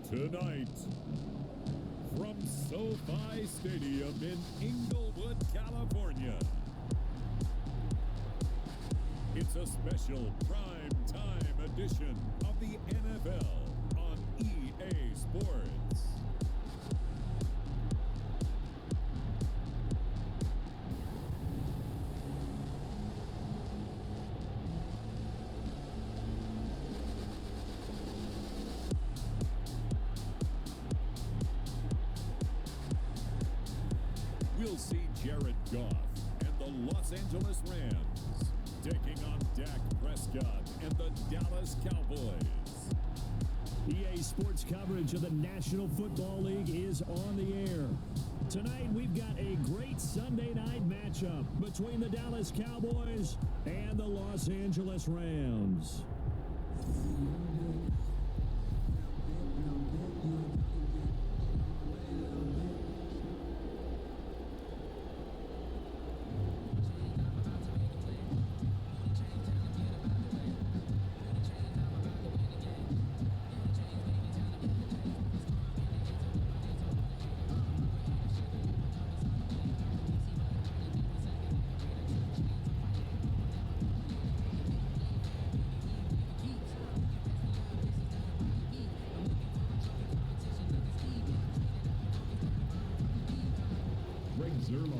Tonight, from SoFi Stadium in Inglewood, California, it's a special prime time edition of the NFL on EA Sports. We'll see Jared Goff and the Los Angeles Rams taking on Dak Prescott and the Dallas Cowboys. EA Sports coverage of the National Football League is on the air. Tonight, we've got a great Sunday night matchup between the Dallas Cowboys and the Los Angeles Rams.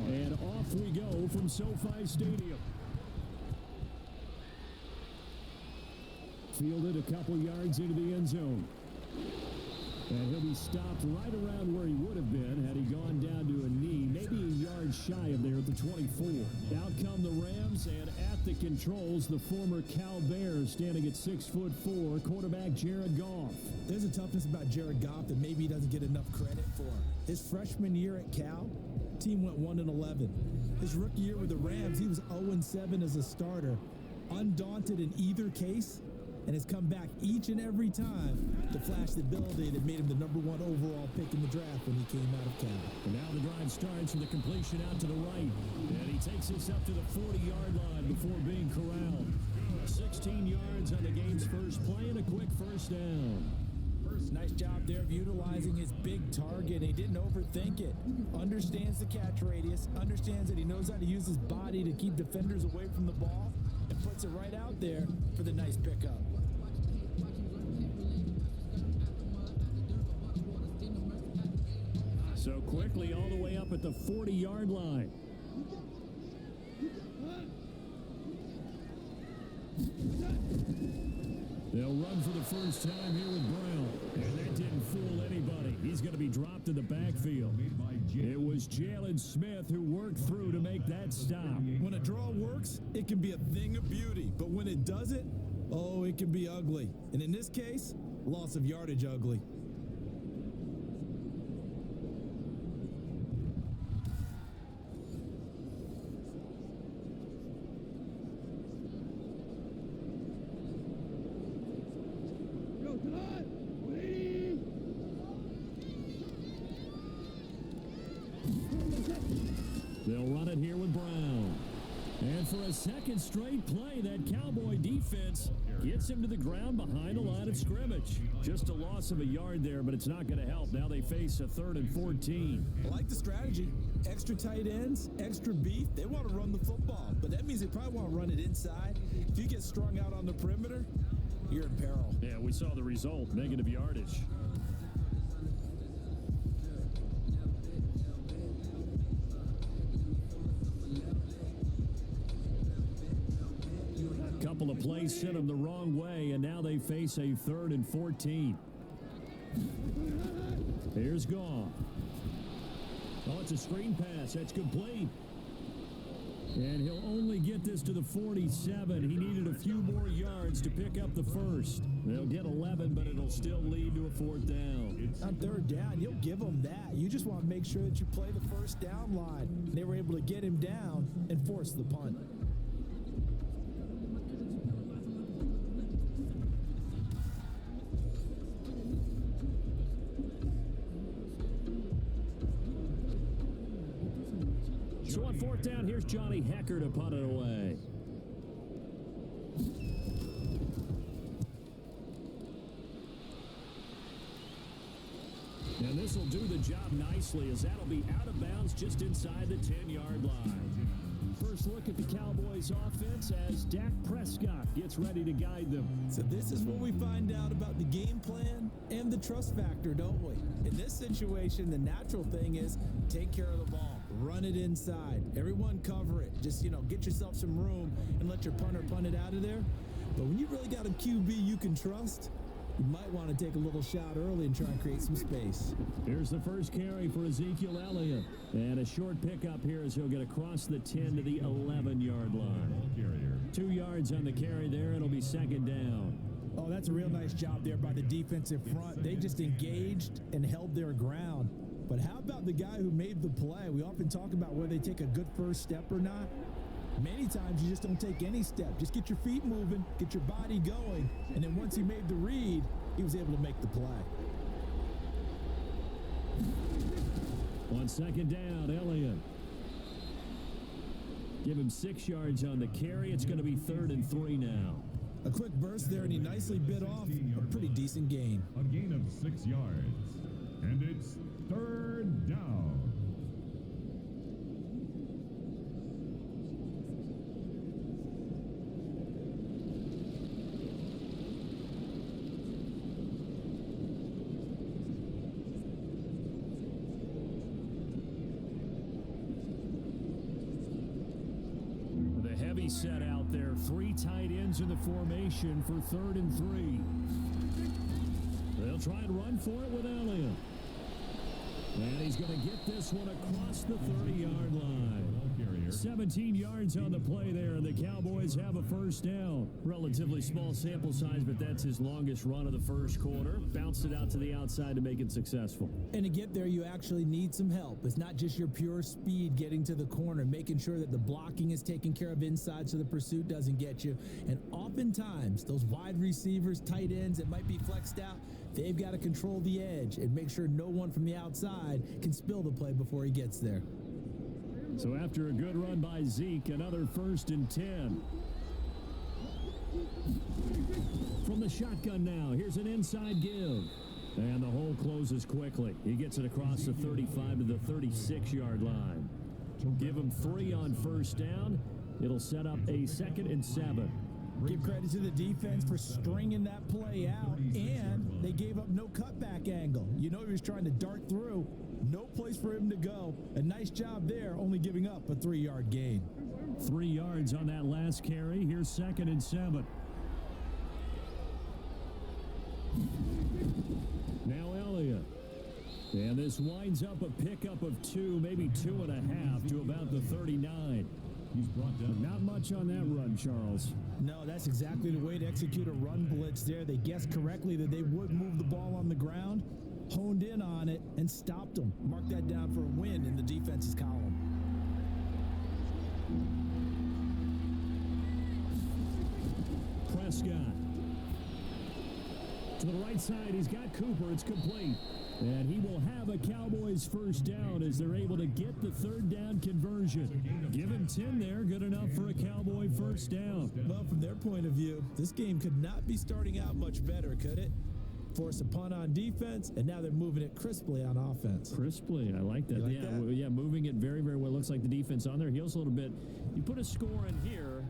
And off we go from SoFi Stadium. Fielded a couple yards into the end zone. And he'll be stopped right around where he would have been had he gone down to a knee, maybe a yard shy of there at the 24. Out come the Rams, and at the controls, the former Cal Bears standing at 6'4", quarterback Jared Goff. There's a toughness about Jared Goff that maybe he doesn't get enough credit for. His freshman year at Cal, team went 1-11. His rookie year with the Rams, he was 0-7 as a starter, undaunted in either case, and has come back each and every time to flash the ability that made him the #1 overall pick in the draft when he came out of Cal. And now the drive starts with the completion out to the right, and he takes us up to the 40-yard line before being corralled. 16 yards on the game's first play and a quick first down. Nice job there of utilizing his big target. He didn't overthink it. Understands the catch radius. Understands that he knows how to use his body to keep defenders away from the ball. And puts it right out there for the nice pickup. So quickly all the way up at the 40-yard line. They'll run for the first time here with Brown. And that didn't fool anybody. He's going to be dropped in the backfield. It was Jalen Smith who worked through to make that stop. When a draw works, it can be a thing of beauty. But when it doesn't, oh, it can be ugly. And in this case, loss of yardage ugly. They'll run it here with Brown. And for a second straight play, that Cowboy defense gets him to the ground behind the line of scrimmage. Just a loss of a yard there, but it's not going to help. Now they face a 3rd and 14. I like the strategy. Extra tight ends, extra beef. They want to run the football, but that means they probably want to run it inside. If you get strung out on the perimeter, you're in peril. Yeah, we saw the result, negative yardage. Couple of plays sent them the wrong way, and now they face a 3rd and 14. Here's Goff. Oh, it's a screen pass. That's complete. And he'll only get this to the 47. He needed a few more yards to pick up the first. They'll get 11, but it'll still lead to a 4th down. On 3rd down, you'll give them that. You just want to make sure that you play the first down line. They were able to get him down and force the punt. So on 4th down, here's Johnny Hecker to punt it away. And this will do the job nicely, as that'll be out of bounds just inside the 10-yard line. First look at the Cowboys offense as Dak Prescott gets ready to guide them. So this is what we find out about the game plan and the trust factor, don't we? In this situation, the natural thing is take care of the ball. Run it inside. Everyone cover it. Just, get yourself some room and let your punter punt it out of there. But when you really got a QB you can trust, you might want to take a little shot early and try and create some space. Here's the first carry for Ezekiel Elliott. And a short pickup here as he'll get across the 10 to the 11-yard line. 2 yards on the carry there. It'll be second down. Oh, that's a real nice job there by the defensive front. They just engaged and held their ground. But how about the guy who made the play? We often talk about whether they take a good first step or not. Many times you just don't take any step. Just get your feet moving, get your body going, and then once he made the read, he was able to make the play. On second down, Elliott. Give him 6 yards on the carry. It's going to be 3rd and 3 now. A quick burst there, and he nicely bit off a pretty decent gain. A gain of 6 yards. And it's 3rd down. Set out there, 3 tight ends in the formation for 3rd and 3. They'll try and run for it with Elliott. And he's going to get this one across the 30-yard line. 17 yards on the play there, and the Cowboys have a first down. Relatively small sample size, but that's his longest run of the first quarter. Bounced it out to the outside to make it successful. And to get there, you actually need some help. It's not just your pure speed getting to the corner, making sure that the blocking is taken care of inside so the pursuit doesn't get you. And oftentimes, those wide receivers, tight ends that might be flexed out, they've got to control the edge and make sure no one from the outside can spill the play before he gets there. So after a good run by Zeke, another 1st and 10. From the shotgun now, here's an inside give. And the hole closes quickly. He gets it across the 35 to the 36-yard line. Give him 3 on first down. It'll set up a 2nd and 7. Give credit to the defense for stringing that play out, and they gave up no cutback angle. He was trying to dart through. No place for him to go. A nice job there, only giving up a 3-yard gain. 3 yards on that last carry. Here's 2nd and 7. Now Elliott. And this winds up a pickup of 2, maybe 2.5 to about the 39. He's brought down. Not much on that run, Charles. No, that's exactly the way to execute a run blitz there. They guessed correctly that they would move the ball on the ground, honed in on it, and stopped them. Mark that down for a win in the defense's column. Prescott. To the right side, he's got Cooper. It's complete. And he will have a Cowboys first down as they're able to get the 3rd down conversion. Give him 10 there, good enough for a Cowboy first down. Well, from their point of view, this game could not be starting out much better, could it? Force a punt on defense, and now they're moving it crisply on offense. Crisply, I like that. Yeah, moving it very, very well. Looks like the defense on their heels a little bit. You put a score in here,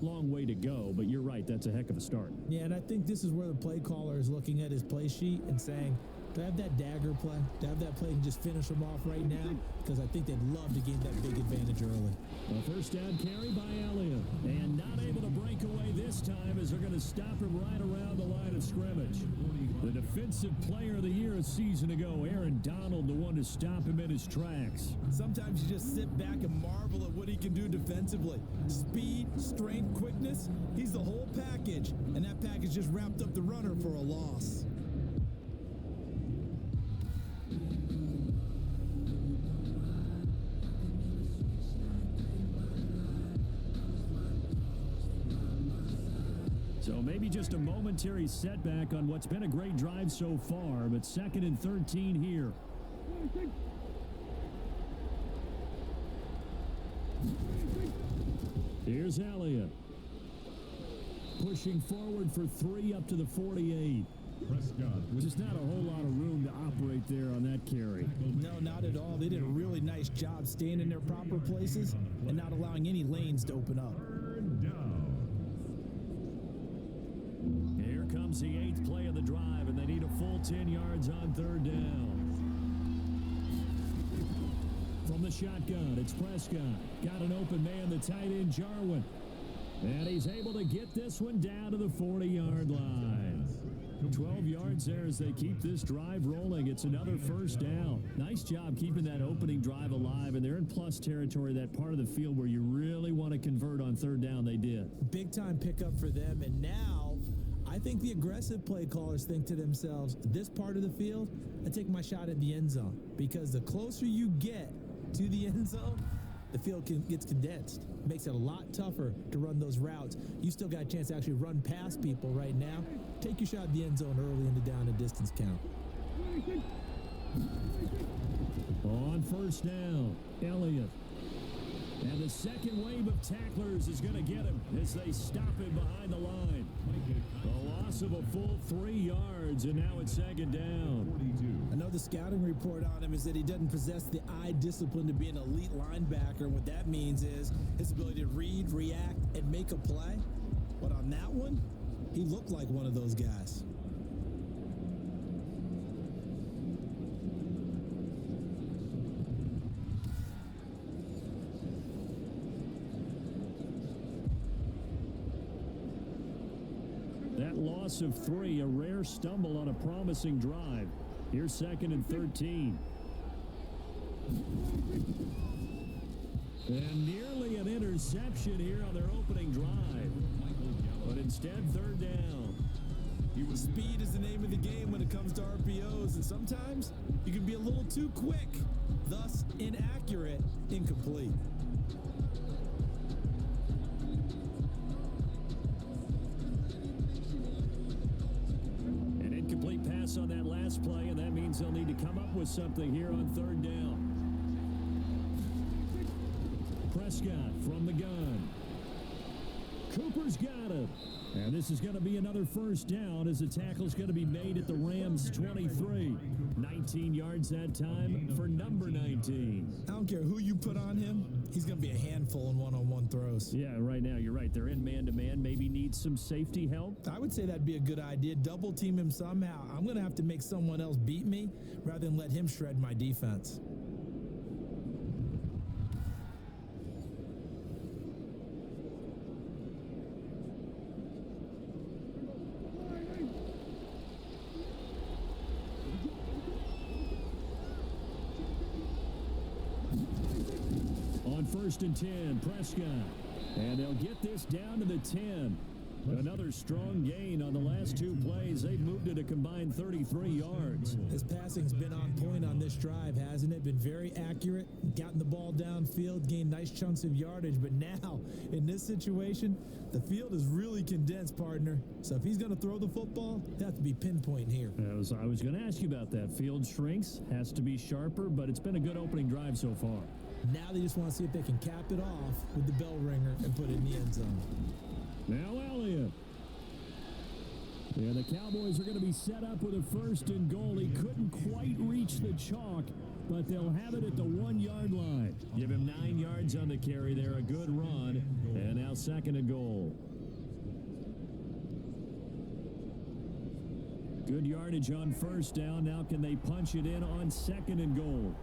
long way to go, but you're right, that's a heck of a start. Yeah, and I think this is where the play caller is looking at his play sheet and saying, do I have that dagger play? Do I have that play and just finish them off right now? Because I think they'd love to gain that big advantage early. A first down carry by Elliott. And not able to break away this time as they're going to stop him right around the line of scrimmage. The defensive player of the year a season ago, Aaron Donald, the one to stop him in his tracks. Sometimes you just sit back and marvel at what he can do defensively. Speed, strength, quickness, he's the whole package. And that package just wrapped up the runner for a loss. So maybe just a momentary setback on what's been a great drive so far, but 2nd and 13 here. Here's Elliott. Pushing forward for 3 up to the 48. Prescott. Just not a whole lot of room to operate there on that carry. No, not at all. They did a really nice job staying in their proper places and not allowing any lanes to open up. Here comes the 8th play of the drive, and they need a full 10 yards on 3rd down. From the shotgun, it's Prescott. Got an open man, the tight end, Jarwin. And he's able to get this one down to the 40-yard line. 12 yards there as they keep this drive rolling. It's another first down. Nice job keeping that opening drive alive, and they're in plus territory, that part of the field where you really want to convert on 3rd down. They did. Big-time pickup for them, and now I think the aggressive play callers think to themselves, this part of the field, I take my shot at the end zone, because the closer you get to the end zone, the field gets condensed. Makes it a lot tougher to run those routes. You still got a chance to actually run past people right now. Take your shot at the end zone early in the down and distance count. On 1st down, Elliott. And the second wave of tacklers is going to get him as they stop him behind the line. A loss of a full 3 yards, and now it's 2nd down. I know the scouting report on him is that he doesn't possess the eye discipline to be an elite linebacker. And what that means is his ability to read, react, and make a play. But on that one, he looked like one of those guys. That loss of 3, a rare stumble on a promising drive. Here's 2nd and 13. And nearly an interception here on their opening drive. But instead, 3rd down. Speed is the name of the game when it comes to RPOs, and sometimes you can be a little too quick, thus inaccurate, incomplete. On that last play, and that means they'll need to come up with something here on 3rd down. Prescott from the gun. Cooper's got it. And this is going to be another first down as the tackle's going to be made at the Rams' 23. 19 yards that time for number 19. I don't care who you put on him. He's going to be a handful in one-on-one throws. Yeah, right now, you're right. They're in man-to-man. Maybe need some safety help. I would say that'd be a good idea. Double team him somehow. I'm going to have to make someone else beat me rather than let him shred my defense. On 1st and 10, Prescott. And they'll get this down to the 10. Another strong gain on the last 2 plays. They've moved it a combined 33 yards. His passing's been on point on this drive, hasn't it? Been very accurate, gotten the ball downfield, gained nice chunks of yardage. But now, in this situation, the field is really condensed, partner. So if he's going to throw the football, it has to be pinpoint here. I was going to ask you about that. Field shrinks, has to be sharper, but it's been a good opening drive so far. Now they just want to see if they can cap it off with the bell ringer and put it in the end zone. Now Elliott. Yeah, the Cowboys are going to be set up with a 1st and goal. He couldn't quite reach the chalk, but they'll have it at the 1-yard line. Give him 9 yards on the carry there, a good run, and now 2nd and goal. Good yardage on 1st down. Now can they punch it in on 2nd and goal?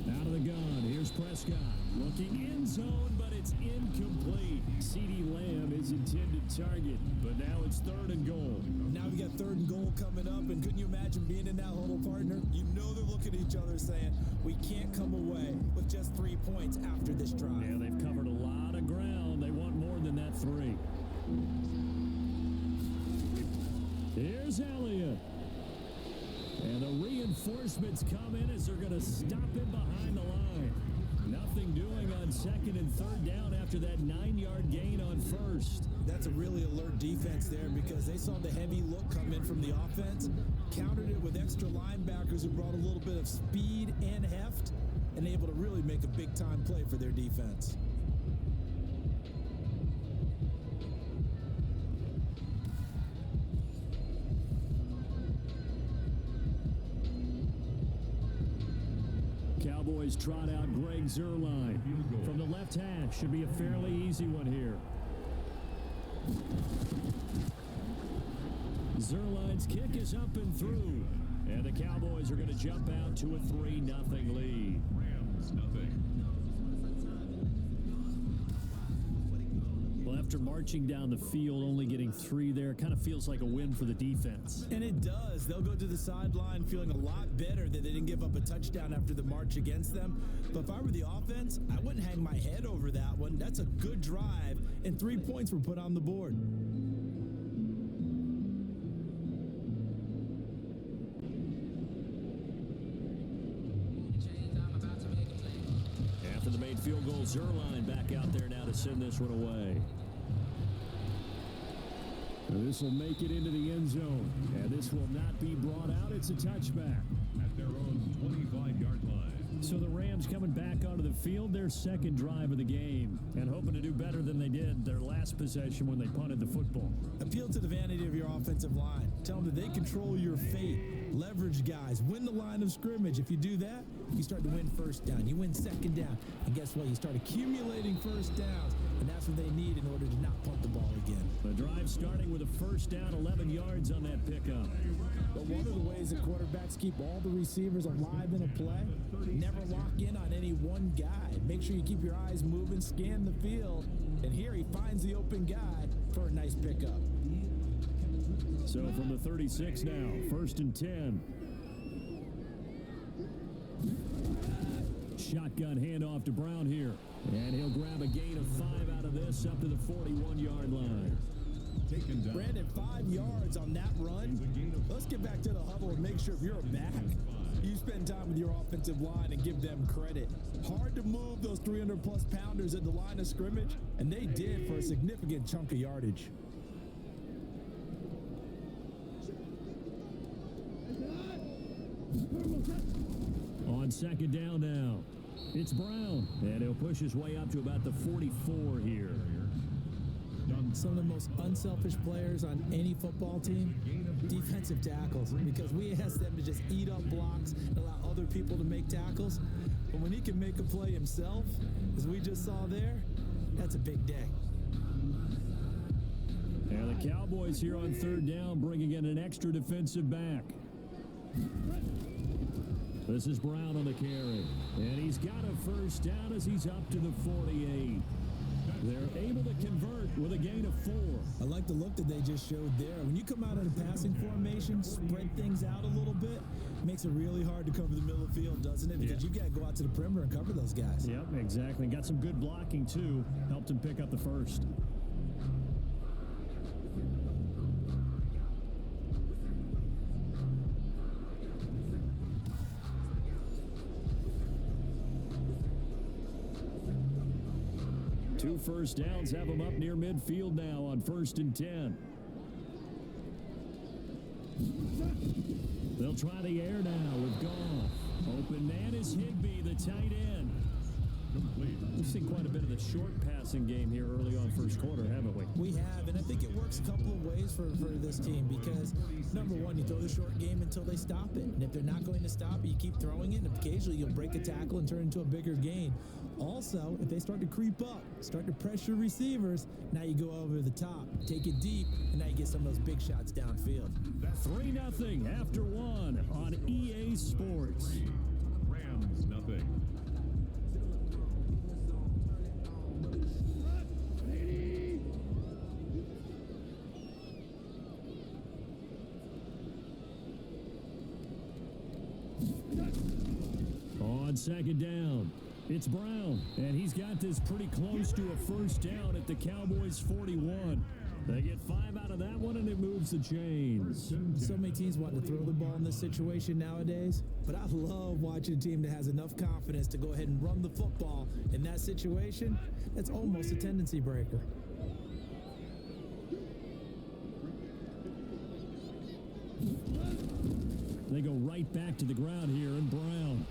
Out of the gun, here's Prescott. Looking end zone, but it's incomplete. CeeDee Lamb is intended target, but now it's 3rd and goal. Now we got 3rd and goal coming up, and couldn't you imagine being in that huddle, partner? You know they're looking at each other saying, we can't come away with just 3 points after this drive. Yeah, they've covered a lot of ground. They want more than that 3. Here's Elliott. And the reinforcements come in as they're going to stop him behind the line. Nothing doing on 2nd and 3rd down after that 9-yard gain on 1st. That's a really alert defense there because they saw the heavy look come in from the offense, countered it with extra linebackers who brought a little bit of speed and heft, and able to really make a big-time play for their defense. Cowboys trot out Greg Zuerlein. From the left hash, should be a fairly easy one here. Zuerlein's kick is up and through. And the Cowboys are going to jump out to a 3-0 lead. Rams nothing. Well, after marching down the field, only getting 3 there, kind of feels like a win for the defense. And it does. They'll go to the sideline feeling a lot better that they didn't give up a touchdown after the march against them. But if I were the offense, I wouldn't hang my head over that one. That's a good drive, and 3 points were put on the board. After the made field goal, Zuerlein back out there now to send this one away. This will make it into the end zone, and this will not be brought out. It's a touchback. At their own 25-yard line. So the Rams coming back onto the field, their second drive of the game, and hoping to do better than they did their last possession when they punted the football. Appeal to the vanity of your offensive line. Tell them that they control your fate. Leverage guys. Win the line of scrimmage. If you do that, you start to win first down. You win second down. And guess what? You start accumulating first downs. And that's what they need in order to not punt the ball again. The drive starting with a first down, 11 yards on that pickup. But one of the ways that quarterbacks keep all the receivers alive in a play, never lock in on any one guy. Make sure you keep your eyes moving, scan the field. And here he finds the open guy for a nice pickup. So from the 36 now, 1st and 10. Shotgun handoff to Brown here. And he'll grab a gain of 5 out of this up to the 41-yard line. Taken down. Brandon, 5 yards on that run. Let's get back to the huddle and make sure if you're a back, you spend time with your offensive line and give them credit. Hard to move those 300-plus pounders at the line of scrimmage, and they did for a significant chunk of yardage. On second down now, it's Brown, and he'll push his way up to about the 44 here. Some of the most unselfish players on any football team, defensive tackles, because we ask them to just eat up blocks and allow other people to make tackles. But when he can make a play himself, as we just saw there, that's a big day. And the Cowboys here on third down, bringing in an extra defensive back. This is Brown on the carry, and he's got a first down as he's up to the 48. They're able to convert with a gain of 4. I like the look that they just showed there. When you come out in a passing formation, spread things out a little bit, makes it really hard to cover the middle of the field, doesn't it? Because you got to go out to the perimeter and cover those guys. Yep, exactly. Got some good blocking, too. Helped him pick up the first. Two first downs have them up near midfield now on 1st and 10. They'll try the air now with Goff. Open man is Higbee, the tight end. Complete. We've seen quite a bit of the short passing game here early on first quarter, haven't we? We have, and I think it works a couple of ways for this team because, number one, you throw the short game until they stop it. And if they're not going to stop it, you keep throwing it, and occasionally you'll break a tackle and turn it into a bigger gain. Also, if they start to creep up, start to pressure receivers, now you go over the top, take it deep, and now you get some of those big shots downfield. 3-0 after 1 on EA Sports. Rams nothing. On second down, it's Brown, and he's got this pretty close to a first down at the Cowboys' 41. They get 5 out of that one, and it moves the chains. So many teams want to throw the ball in this situation nowadays, but I love watching a team that has enough confidence to go ahead and run the football. In that situation, that's almost a tendency breaker. They go right back to the ground here, and Brown.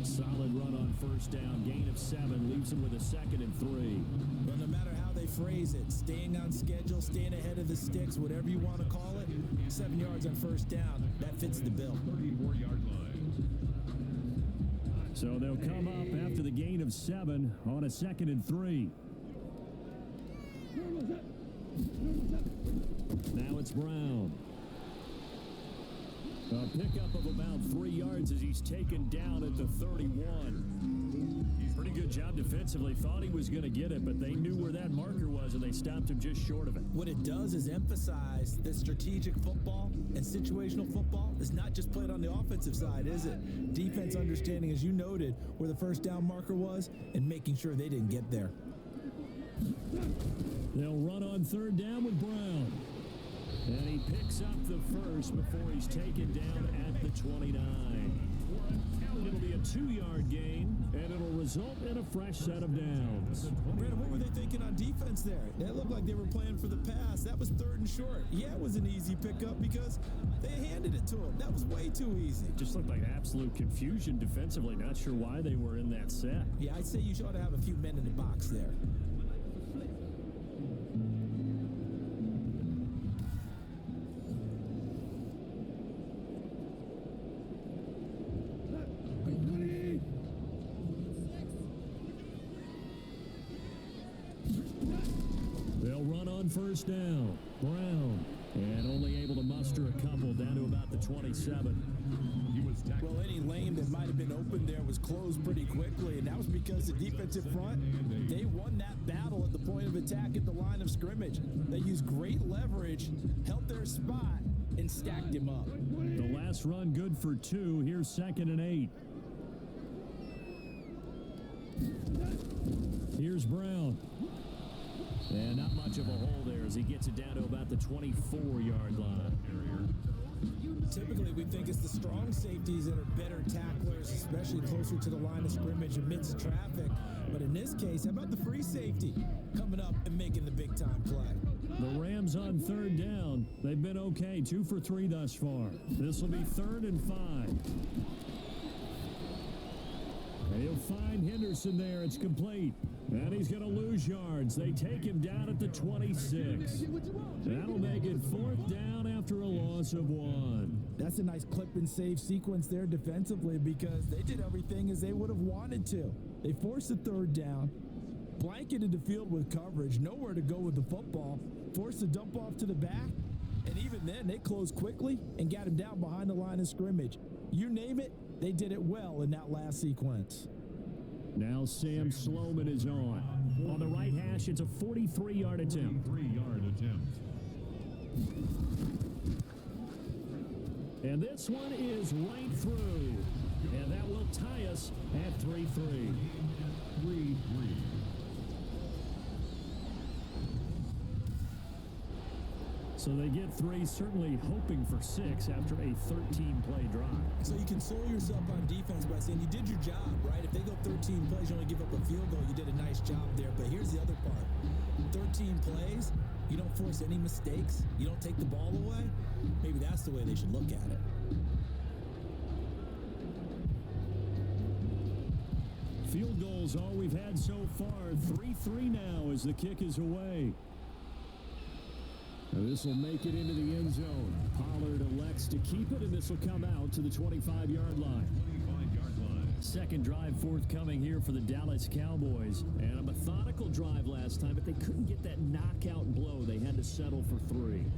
A solid run on first down. Gain of 7 leaves him with a 2nd and 3. But no matter how they phrase it, staying on schedule, staying ahead of the sticks, whatever you want to call it, 7 yards on first down, that fits the bill. 34-yard line. So they'll come up after the gain of 7 on a 2nd and 3. Now it's Brown. A pickup of about 3 yards as he's taken down at the 31. Pretty good job defensively. Thought he was going to get it, but they knew where that marker was, and they stopped him just short of it. What it does is emphasize that strategic football and situational football is not just played on the offensive side, is it? Defense understanding, as you noted, where the first down marker was and making sure they didn't get there. They'll run on 3rd down with Brown. And he picks up the first before he's taken down at the 29. It'll be a 2-yard gain, and it'll result in a fresh set of downs. Brandon, what were they thinking on defense there? It looked like they were playing for the pass. That was 3rd and short. Yeah, it was an easy pickup because they handed it to him. That was way too easy. Just looked like absolute confusion defensively. Not sure why they were in that set. Yeah, I'd say you ought to have a few men in the box there. They'll run on 1st down. Brown. And only able to muster a couple down to about the 27. Well, any lane that might have been open there was closed pretty quickly, and that was because the defensive front, they won that battle at the point of attack at the line of scrimmage. They used great leverage, held their spot, and stacked him up. The last run good for 2. Here's 2nd and 8. Here's Brown. And not much of a hole there as he gets it down to about the 24-yard line. Typically, we think it's the strong safeties that are better tacklers, especially closer to the line of scrimmage amidst traffic. But in this case, how about the free safety coming up and making the big-time play? The Rams on 3rd down. They've been okay, 2 for 3 thus far. This will be 3rd and 5. He'll find Henderson there. It's complete. And he's going to lose yards. They take him down at the 26. That'll make it 4th down after a loss of 1. That's a nice clip and save sequence there defensively because they did everything as they would have wanted to. They forced the 3rd down, blanketed the field with coverage, nowhere to go with the football, forced the dump off to the back, and even then they closed quickly and got him down behind the line of scrimmage. You name it, they did it well in that last sequence. Now Sam Sloman is on. On the right hash, it's a 43-yard attempt. And this one is right through. And that will tie us at 3-3. So they get 3, certainly hoping for 6 after a 13-play drive. So you console yourself on defense by saying you did your job, right? If they go 13 plays, you only give up a field goal, you did a nice job there. But here's the other part. 13 plays, you don't force any mistakes, you don't take the ball away. Maybe that's the way they should look at it. Field goals all we've had so far. 3-3 now as the kick is away. This will make it into the end zone. Pollard elects to keep it, and this will come out to the 25-yard line. Second drive forthcoming here for the Dallas Cowboys. And a methodical drive last time, but they couldn't get that knockout blow. They had to settle for 3.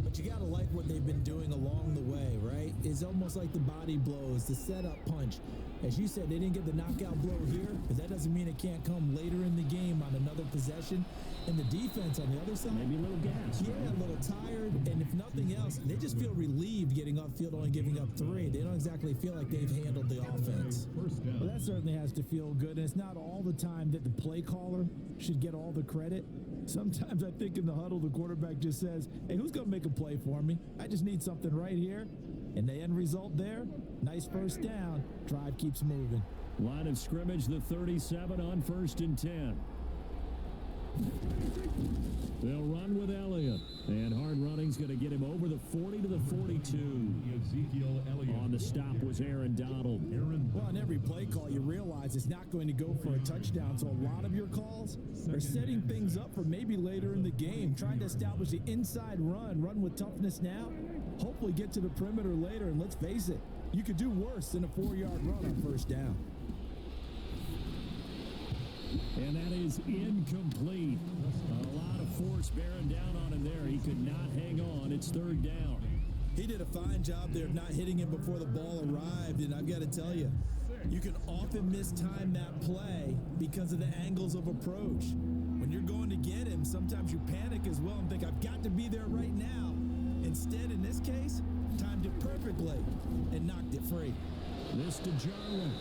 But you got to like what they've been doing along the way, right? It's almost like the body blows, the setup punch. As you said, they didn't get the knockout blow here, but that doesn't mean it can't come later in the game on another possession. And the defense on the other side, maybe a little gas. Yeah, a little tired. And if nothing else, they just feel relieved getting upfield, only giving up 3. They don't exactly feel like they've handled the offense. Well, that certainly has to feel good. And it's not all the time that the play caller should get all the credit. Sometimes I think in the huddle, the quarterback just says, hey, who's going to make a play for me? I just need something right here. And the end result there, nice first down. Drive keeps moving. Line of scrimmage, the 37 on 1st and 10. They'll run with Elliott. And hard running's going to get him over the 40 to the 42. On the stop was Aaron Donald. Well, on every play call, you realize it's not going to go for a touchdown. So a lot of your calls are setting things up for maybe later in the game, trying to establish the inside run with toughness now, hopefully get to the perimeter later. And let's face it, you could do worse than a 4-yard run on first down. And that is incomplete. A lot of force bearing down on him there. He could not hang on. It's third down. He did a fine job there of not hitting him before the ball arrived, and I've got to tell you, you can often mistime that play because of the angles of approach. When you're going to get him, sometimes you panic as well and think, I've got to be there right now. Instead, in this case, timed it perfectly and knocked it free. This to Jarwin.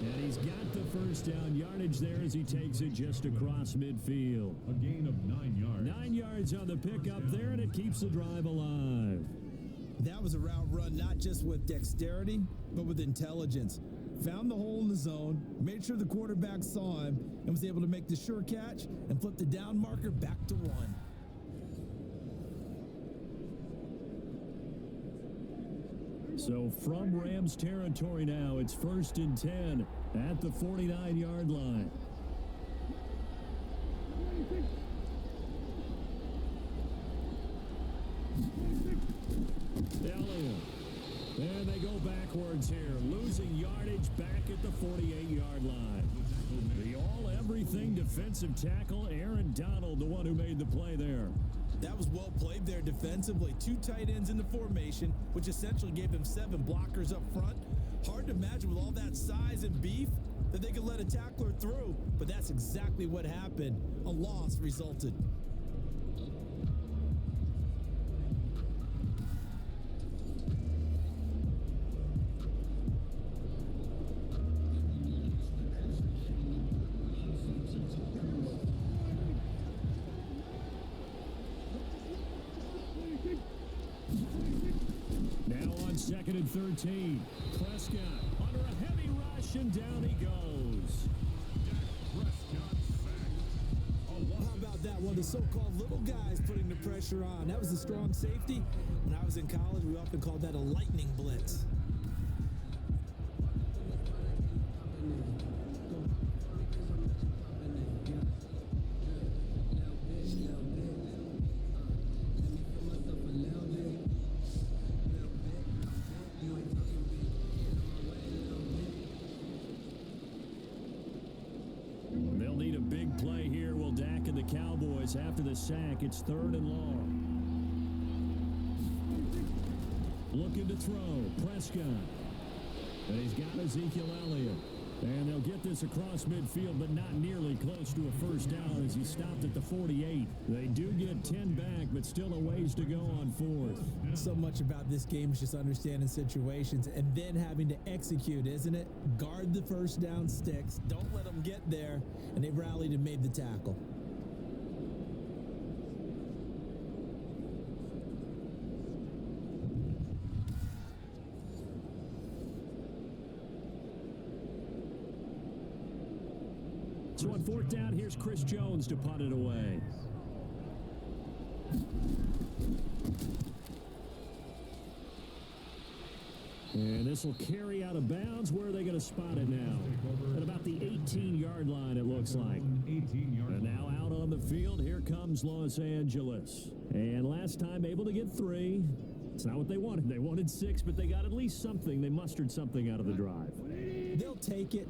And he's got the first down yardage there as he takes it just across midfield. A gain of 9 yards. 9 yards on the pickup there, and it keeps the drive alive. That was a route run not just with dexterity, but with intelligence. Found the hole in the zone, made sure the quarterback saw him, and was able to make the sure catch and flip the down marker back to 1. So from Rams territory now, it's 1st and 10 at the 49-yard line. Elliott. And they go backwards here, losing yardage back at the 48-yard line. The all-everything defensive tackle, Aaron Donald, the one who made the play there. That was well played there defensively. 2 tight ends in the formation, which essentially gave them 7 blockers up front. Hard to imagine with all that size and beef that they could let a tackler through, but that's exactly what happened. A loss resulted. Second and 13. Prescott under a heavy rush, and down he goes. How about that one? The so-called little guys putting the pressure on. That was a strong safety. When I was in college, we often called that a lightning blitz. Cowboys after the sack. It's 3rd and long. Looking to throw. Prescott. And he's got Ezekiel Elliott. And they'll get this across midfield, but not nearly close to a first down as he stopped at the 48. They do get 10 back, but still a ways to go on 4th. So much about this game is just understanding situations and then having to execute, isn't it? Guard the first down sticks. Don't let them get there. And they rallied and made the tackle. So on 4th down, here's Chris Jones to punt it away. And this will carry out of bounds. Where are they going to spot it now? At about the 18-yard line, it looks like. And now out on the field, here comes Los Angeles. And last time able to get 3. It's not what they wanted. They wanted 6, but they got at least something. They mustered something out of the drive. They'll take it.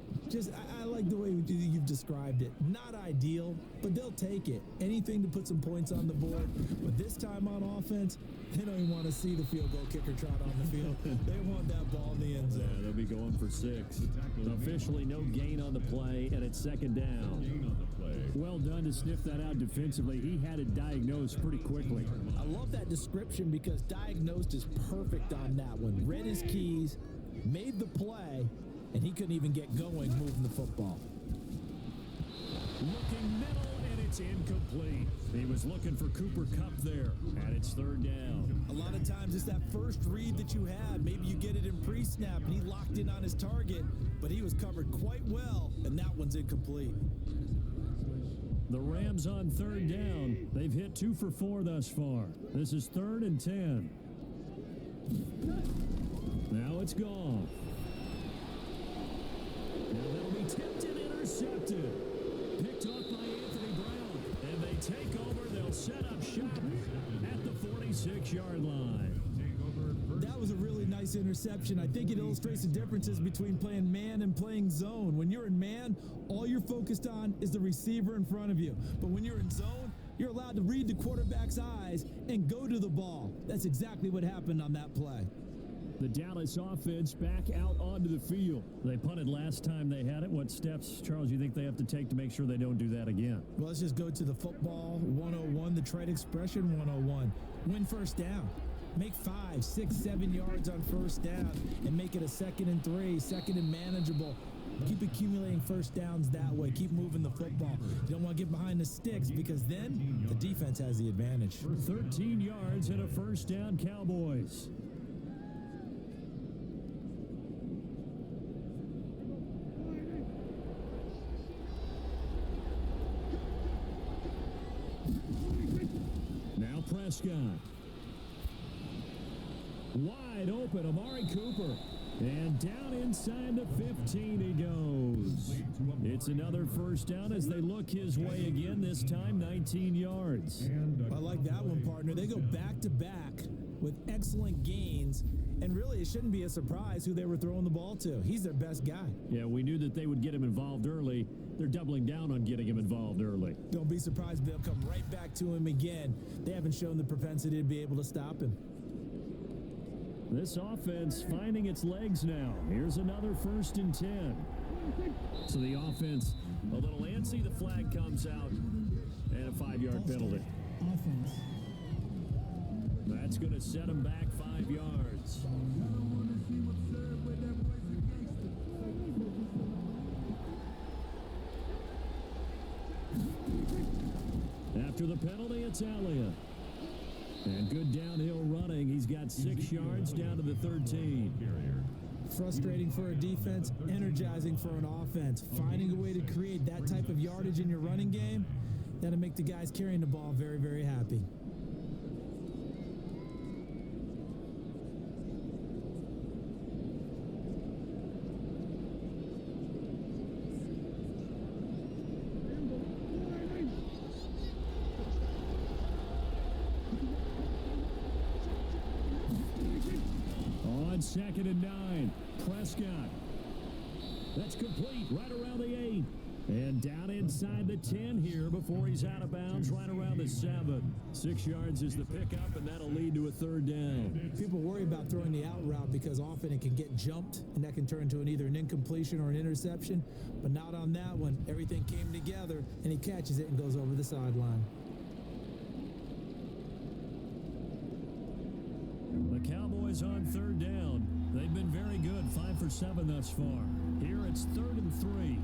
I like the way you've described it. Not ideal, but they'll take it. Anything to put some points on the board. But this time on offense, they don't even want to see the field goal kicker trot on the field. They want that ball in the end zone. Yeah, they'll be going for 6. Officially no gain on the play, and it's 2nd down. Well done to sniff that out defensively. He had it diagnosed pretty quickly. I love that description because diagnosed is perfect on that one. Read his keys, made the play, and he couldn't even get going moving the football. Looking middle, and it's incomplete. He was looking for Cooper Kupp there, and it's 3rd down. A lot of times it's that first read that you have. Maybe you get it in pre-snap, and he locked in on his target, but he was covered quite well, and that one's incomplete. The Rams on 3rd down. They've hit 2 for 4 thus far. This is 3rd and 10. Now it's gone. Now they'll be tipped and intercepted. Picked off by Anthony Brown. And they take over. They'll set up shop at the 46-yard line. That was a really nice interception. I think it illustrates the differences between playing man and playing zone. When you're in man, all you're focused on is the receiver in front of you. But when you're in zone, you're allowed to read the quarterback's eyes and go to the ball. That's exactly what happened on that play. The Dallas offense back out onto the field. They punted last time they had it. What steps, Charles, you think they have to take to make sure they don't do that again? Well, let's just go to the football 101, the trade expression 101. Win first down. Make 5, 6, 7 yards on first down and make it a 2nd and 3, 2nd and manageable. Keep accumulating first downs that way. Keep moving the football. You don't want to get behind the sticks because then the defense has the advantage. 13 yards and a first down, Cowboys. Now Prescott. Wide open, Amari Cooper. And down inside the 15 he goes. It's another first down as they look his way again, this time 19 yards. I like that one, partner. They go back-to-back with excellent gains, and really it shouldn't be a surprise who they were throwing the ball to. He's their best guy. Yeah, we knew that they would get him involved early. They're doubling down on getting him involved early. Don't be surprised they'll come right back to him again. They haven't shown the propensity to be able to stop him. This offense finding its legs now. Here's another 1st and 10. So the offense a little antsy. The flag comes out and a 5-yard penalty. Offense. That's going to set them back 5 yards. After the penalty, it's Elliott. And good downhill running. He's got 6 yards down to the 13. Frustrating for a defense, energizing for an offense. Finding a way to create that type of yardage in your running game, that'll make the guys carrying the ball very, very happy. On 2nd and 9, Prescott. That's complete right around the 8. And down inside the 10 here before he's out of bounds, right around the 7. 6 yards is the pickup, and that'll lead to a 3rd down. People worry about throwing the out route because often it can get jumped, and that can turn into either an incompletion or an interception. But not on that one. Everything came together, and he catches it and goes over the sideline. The Cowboys on 3rd down. They've been very good, 5 for 7 thus far. Here it's 3rd and 3.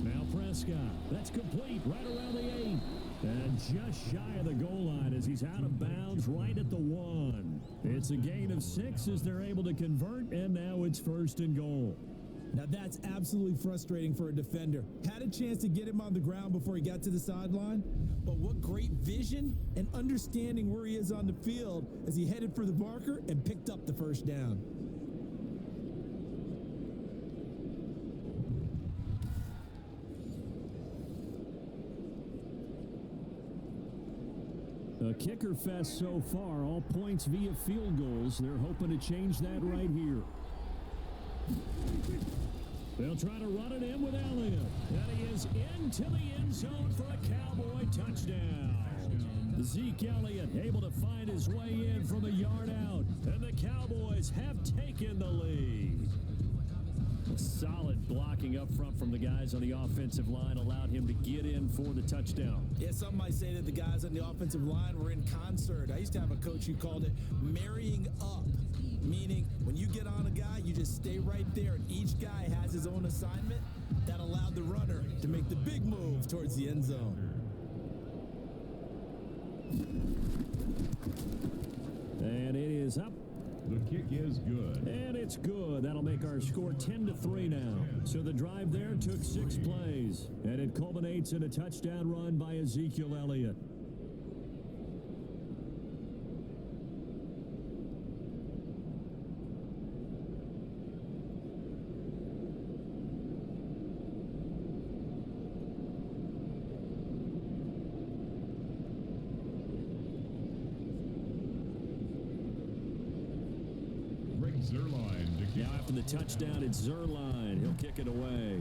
Now Prescott. That's complete right around the 8. And just shy of the goal line as he's out of bounds right at the 1. It's a gain of 6 as they're able to convert, and now it's 1st and goal. Now that's absolutely frustrating for a defender. Had a chance to get him on the ground before he got to the sideline, but what great vision and understanding where he is on the field as he headed for the marker and picked up the 1st down. A kicker fest so far, all points via field goals. They're hoping to change that right here. They'll try to run it in with Elliott. And he is into the end zone for a Cowboy touchdown. Zeke Elliott able to find his way in from a yard out. And the Cowboys have taken the lead. Solid blocking up front from the guys on the offensive line allowed him to get in for the touchdown. Yeah, some might say that the guys on the offensive line were in concert. I used to have a coach who called it marrying up, meaning when you get on a guy, you just stay right there, and each guy has his own assignment. That allowed the runner to make the big move towards the end zone. And it is up. The kick is good. And it's good. That'll make our score 10-3 now. So the drive there took 6 plays. And it culminates in a touchdown run by Ezekiel Elliott. Zerline to kick Now after the touchdown, it's Zerline. He'll kick it away.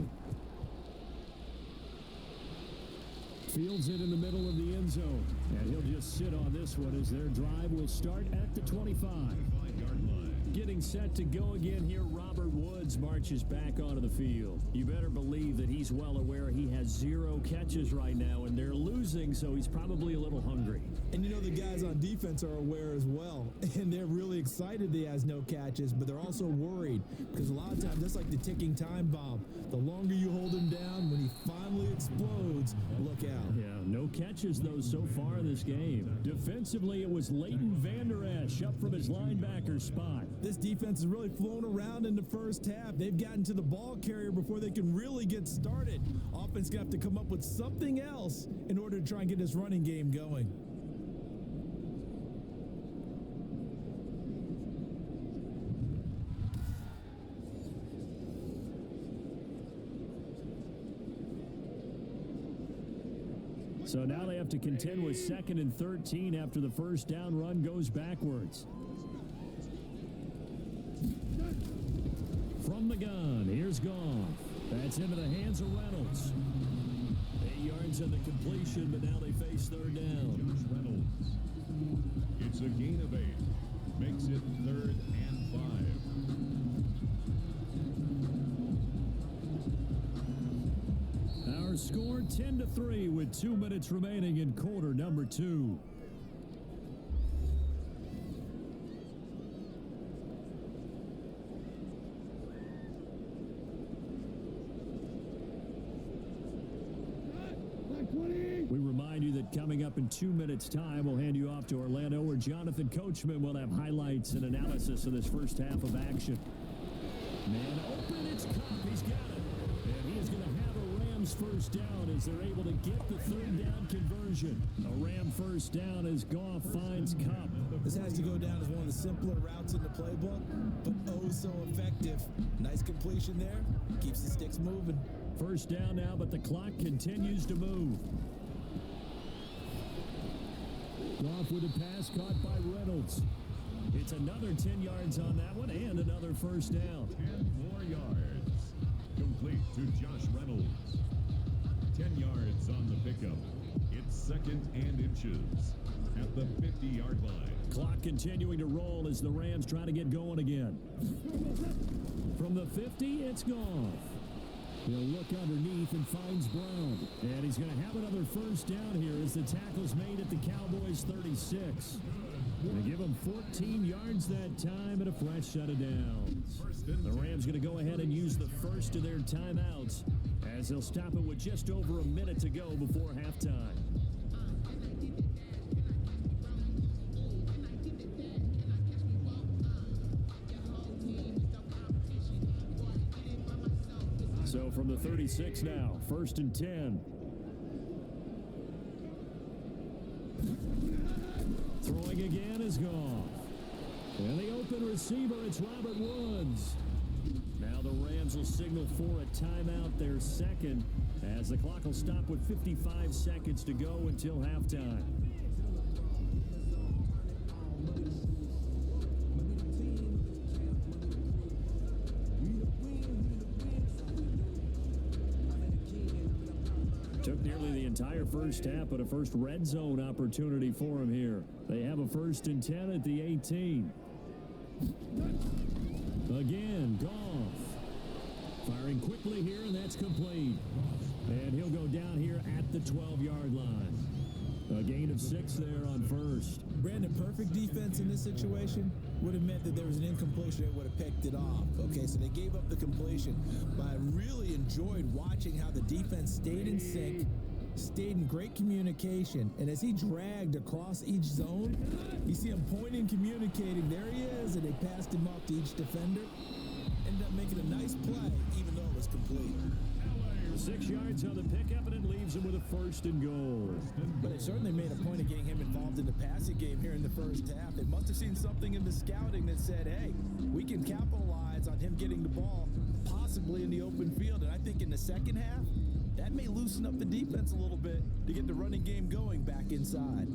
Fields it in the middle of the end zone. And he'll just sit on this one as their drive will start at the 25-yard line. Getting set to go again here, Robert Woods marches back onto the field. You better believe that he's well aware he has 0 catches right now, and they're losing, so he's probably a little hungry. And you know the guys on defense are aware as well, and they're really excited that he has no catches, but they're also worried because a lot of times that's like the ticking time bomb. The longer you hold him down, when he finally explodes, look out. Yeah, no catches, though, so far this game. Defensively, it was Leighton Vander Esch up from his linebacker spot. This defense has really flown around in the first half. They've gotten to the ball carrier before they can really get started. Offense going to have to come up with something else in order to try and get this running game going. So now they have to contend with 2nd and 13 after the first down run goes backwards. From the gun, here's Goff. That's into the hands of Reynolds. 8 yards on the completion, but now they face 3rd down. Josh Reynolds. It's a gain of 8. Makes it 3rd and 5. Our score 10-3 with 2 minutes remaining in quarter number 2. We remind you that coming up in 2 minutes' time, we'll hand you off to Orlando, where Jonathan Coachman will have highlights and analysis of this first half of action. Man open, it's Cup. He's got it. And he is going to have a Rams first down as they're able to get the 3rd down conversion. A Ram first down as Goff finds Cup. This has to go down as one of the simpler routes in the playbook, but oh so effective. Nice completion there. Keeps the sticks moving. First down now, but the clock continues to move. Goff with a pass caught by Reynolds. It's another 10 yards on that one and another first down. 10 more yards. Complete to Josh Reynolds. 10 yards on the pickup. It's 2nd and inches at the 50-yard line. Clock continuing to roll as the Rams try to get going again. From the 50, it's Goff. He'll look underneath and finds Brown. And he's going to have another first down here as the tackle's made at the Cowboys' 36. They give him 14 yards that time and a fresh set of downs. The Rams going to go ahead and use the first of their timeouts as they'll stop it with just over a minute to go before halftime. So from the 36 now, 1st and 10. Throwing again is Goff. And the open receiver, it's Robert Woods. Now the Rams will signal for a timeout, their 2nd, as the clock will stop with 55 seconds to go until halftime. Took nearly the entire first half, but a first red zone opportunity for him here. They have a 1st and 10 at the 18. Again, Goff. Firing quickly here, and that's complete. And he'll go down here at the 12-yard line. A gain of 6 there on 1st. Brandon, perfect defense in this situation would have meant that there was an incompletion that would have picked it off. Okay, so they gave up the completion. But I really enjoyed watching how the defense stayed in sync, stayed in great communication, and as he dragged across each zone, you see him pointing, communicating. There he is, and they passed him off to each defender. Ended up making a nice play, even though it was complete. 6 yards on the pickup, and it leaves him with a 1st and goal. But it certainly made a point of getting him involved in the passing game here in the first half. They must have seen something in the scouting that said, hey, we can capitalize on him getting the ball, possibly in the open field. And I think in the second half, that may loosen up the defense a little bit to get the running game going back inside.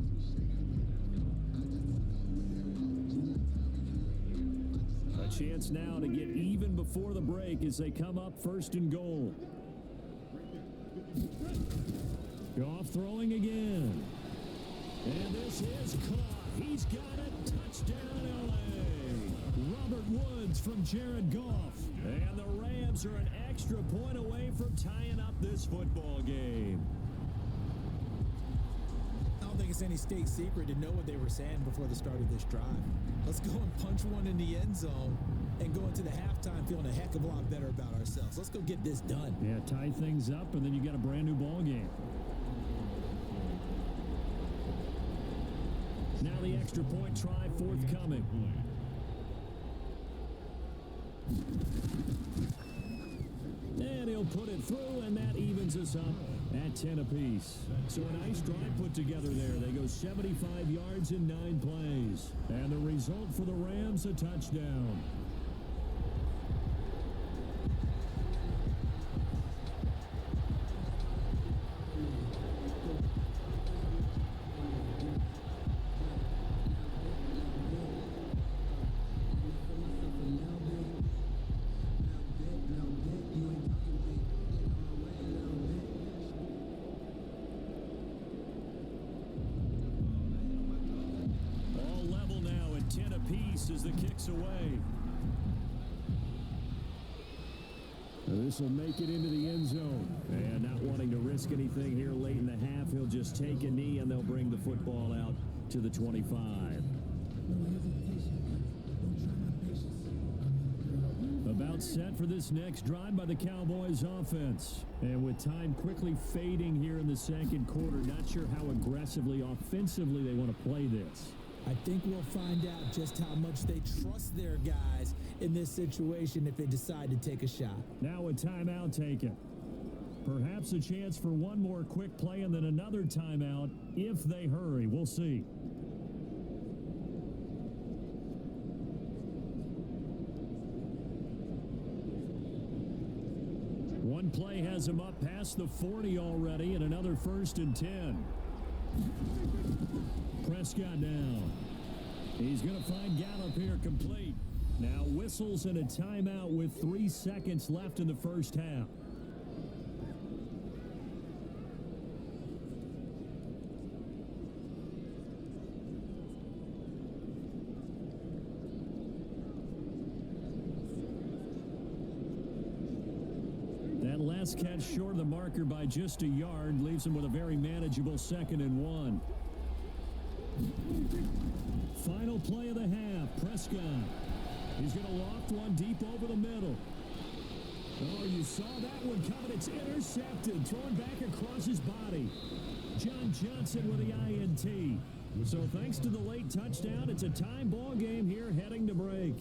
chance now to get even before the break as they come up first and goal. Goff throwing again. And this is caught. He's got it. Touchdown, L.A. Robert Woods from Jared Goff. And the Rams are an extra point away from tying up this football game. I don't think it's any state secret to know what they were saying before the start of this drive. Let's go and punch one in the end zone and go into the halftime feeling a heck of a lot better about ourselves. Let's go get this done. Yeah, tie things up, and then you got a brand new ball game. Now the extra point try forthcoming. And he'll put it through, and that evens us up at 10 apiece. So a nice drive put together there. They go 75 yards in 9 plays. And the result for the Rams, a touchdown. As the kick's away. This will make it into the end zone. And not wanting to risk anything here late in the half, he'll just take a knee and they'll bring the football out to the 25. About set for this next drive by the Cowboys offense. And with time quickly fading here in the second quarter, not sure how aggressively offensively they want to play this. I think we'll find out just how much they trust their guys in this situation if they decide to take a shot. Now a timeout taken. Perhaps a chance for one more quick play and then another timeout if they hurry. We'll see. One play has him up past the 40 already and another 1st and 10. Prescott down. He's going to find Gallup here complete. Now whistles and a timeout with 3 seconds left in the first half. That last catch short of the marker by just a yard leaves him with a very manageable 2nd and 1. Final play of the half. Prescott. He's going to loft one deep over the middle. Oh, you saw that one coming. It's intercepted. Thrown back across his body. John Johnson with the INT. So thanks to the late touchdown, it's a time ball game here heading to break.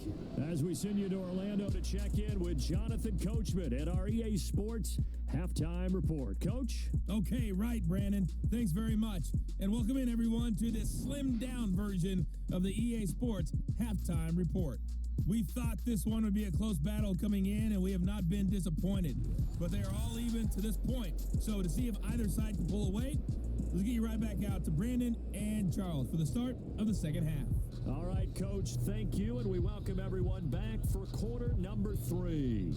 As we send you to Orlando to check in with Jonathan Coachman at our EA Sports Halftime Report. Coach? Okay, right, Brandon. Thanks very much. And welcome in, everyone, to this slimmed-down version of the EA Sports Halftime Report. We thought this one would be a close battle coming in, and we have not been disappointed. But they are all even to this point. So to see if either side can pull away, let's get you right back out to Brandon and Charles for the start of the second half. All right, Coach, thank you, and we welcome everyone back for quarter number 3.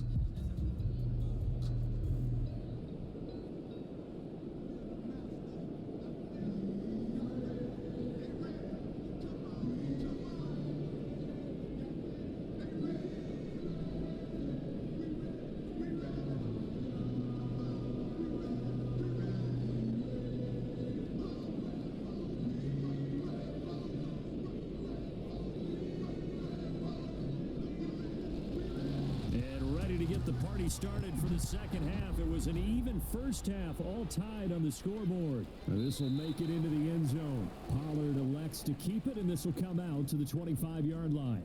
The party started for the second half. It was an even first half, all tied on the scoreboard. This will make it into the end zone. Pollard elects to keep it, and this will come out to the 25-yard line.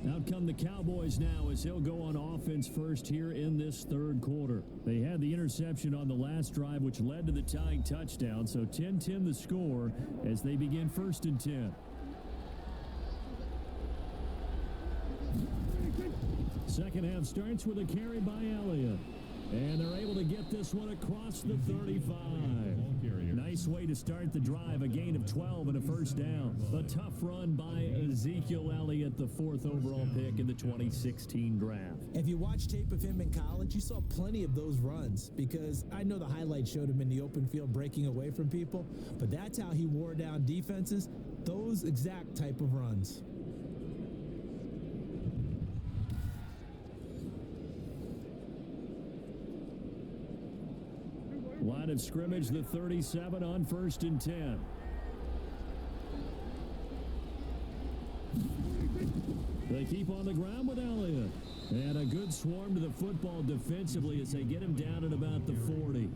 Out come the Cowboys now as he'll go on offense first here in this third quarter. They had the interception on the last drive, which led to the tying touchdown, so 10-10 the score as they begin 1st and 10. Second half starts with a carry by Elliott. And they're able to get this one across the 35. Nice way to start the drive, a gain of 12 and a first down. A tough run by Ezekiel Elliott, the 4th overall pick in the 2016 draft. If you watch tape of him in college, you saw plenty of those runs, because I know the highlights showed him in the open field breaking away from people, but that's how he wore down defenses, those exact type of runs. Line of scrimmage, the 37 on 1st and 10. They keep on the ground with Elliott. And a good swarm to the football defensively as they get him down at about the 40.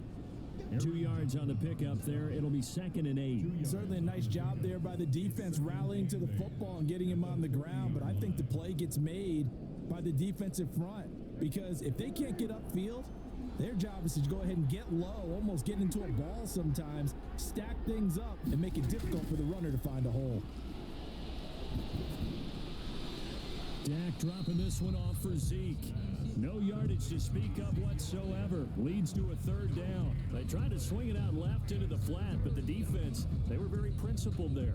2 yards on the pickup there. It'll be 2nd and 8. Certainly a nice job there by the defense rallying to the football and getting him on the ground, but I think the play gets made by the defensive front, because if they can't get upfield, their job is to go ahead and get low, almost get into a ball sometimes, stack things up, and make it difficult for the runner to find a hole. Dak dropping this one off for Zeke. No yardage to speak of whatsoever. Leads to a 3rd down. They tried to swing it out left into the flat, but the defense, they were very principled there.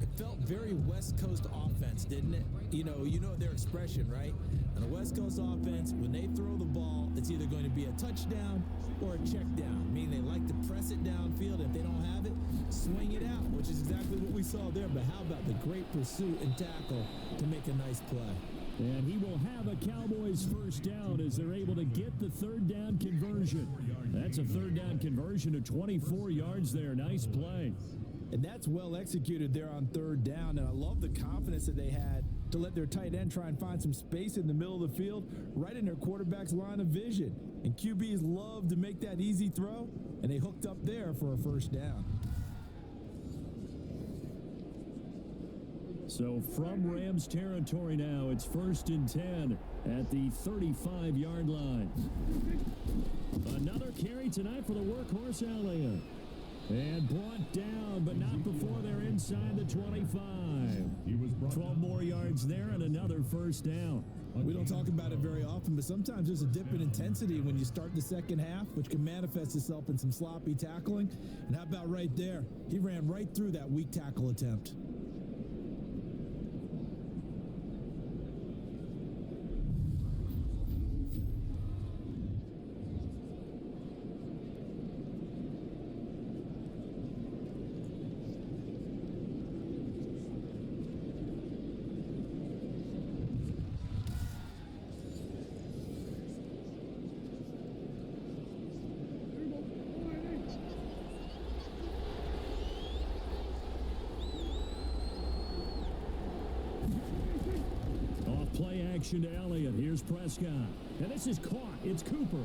It felt very West Coast offense, didn't it? You know their expression, right? On the West Coast offense, when they throw the ball, it's either going to be a touchdown or a check down, meaning they like to press it downfield. If they don't have it, swing it out, which is exactly what we saw there. But how about the great pursuit and tackle to make a nice play? And he will have a Cowboys first down as they're able to get the 3rd down conversion. That's a 3rd down conversion of 24 yards there. Nice play. And that's well executed there on 3rd down. And I love the confidence that they had to let their tight end try and find some space in the middle of the field, right in their quarterback's line of vision. And QBs love to make that easy throw, and they hooked up there for a first down. So from Rams territory now, it's 1st and 10 at the 35-yard line. Another carry tonight for the workhorse Elliott. And brought down, but not before they're inside the 25. 12 more yards there and another first down. We don't talk about it very often, but sometimes there's a dip in intensity when you start the second half, which can manifest itself in some sloppy tackling. And how about right there? He ran right through that weak tackle attempt. Play action to Elliott. Here's Prescott. And this is caught. It's Cooper.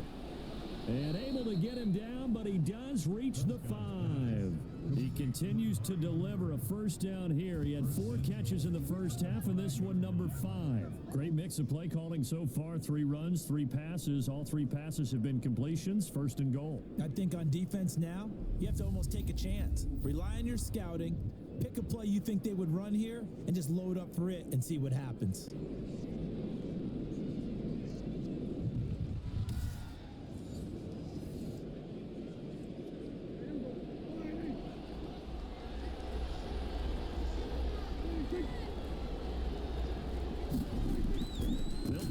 And able to get him down, but he does reach the 5. He continues to deliver a first down here. He had 4 catches in the first half, and this one number 5. Great mix of play calling so far. 3 runs, 3 passes. All 3 passes have been completions. 1st and goal. I think on defense now, you have to almost take a chance. Rely on your scouting. Pick a play you think they would run here, and just load up for it and see what happens.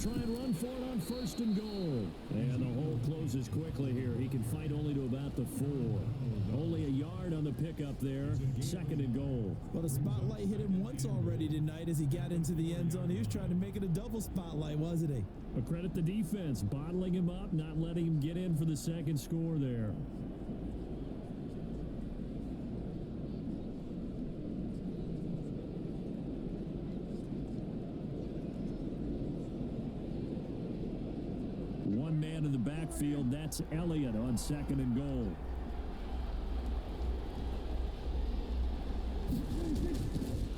Try and run for it on 1st and goal. And the hole closes quickly here. He can fight only to about the 4. Only a yard on the pickup there. 2nd and goal. Well, the spotlight hit him once already tonight as he got into the end zone. He was trying to make it a double spotlight, wasn't he? But credit the defense, bottling him up, not letting him get in for the 2nd score there. One man in the backfield, that's Elliott on 2nd and goal.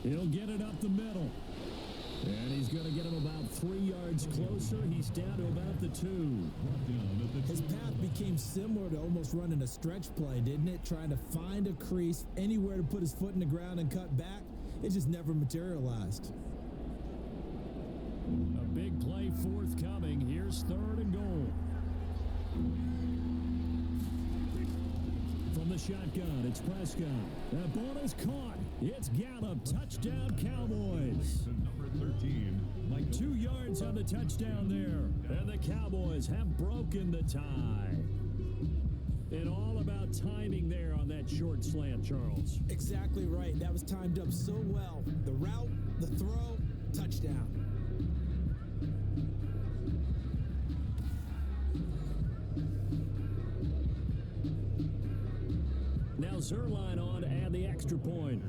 He'll get it up the middle. And he's going to get him about 3 yards closer. He's down to about the 2. His path became similar to almost running a stretch play, didn't it? Trying to find a crease, anywhere to put his foot in the ground and cut back. It just never materialized. A big play forthcoming. Here's 3rd and goal. From the shotgun, it's Prescott. That ball is caught. It's Gallup. Touchdown, Cowboys. To number 13, Michael. 2 yards on the touchdown there. And the Cowboys have broken the tie. And all about timing there on that short slant, Charles. Exactly right. That was timed up so well. The route, the throw, touchdown. Now Zerline on to add the extra point.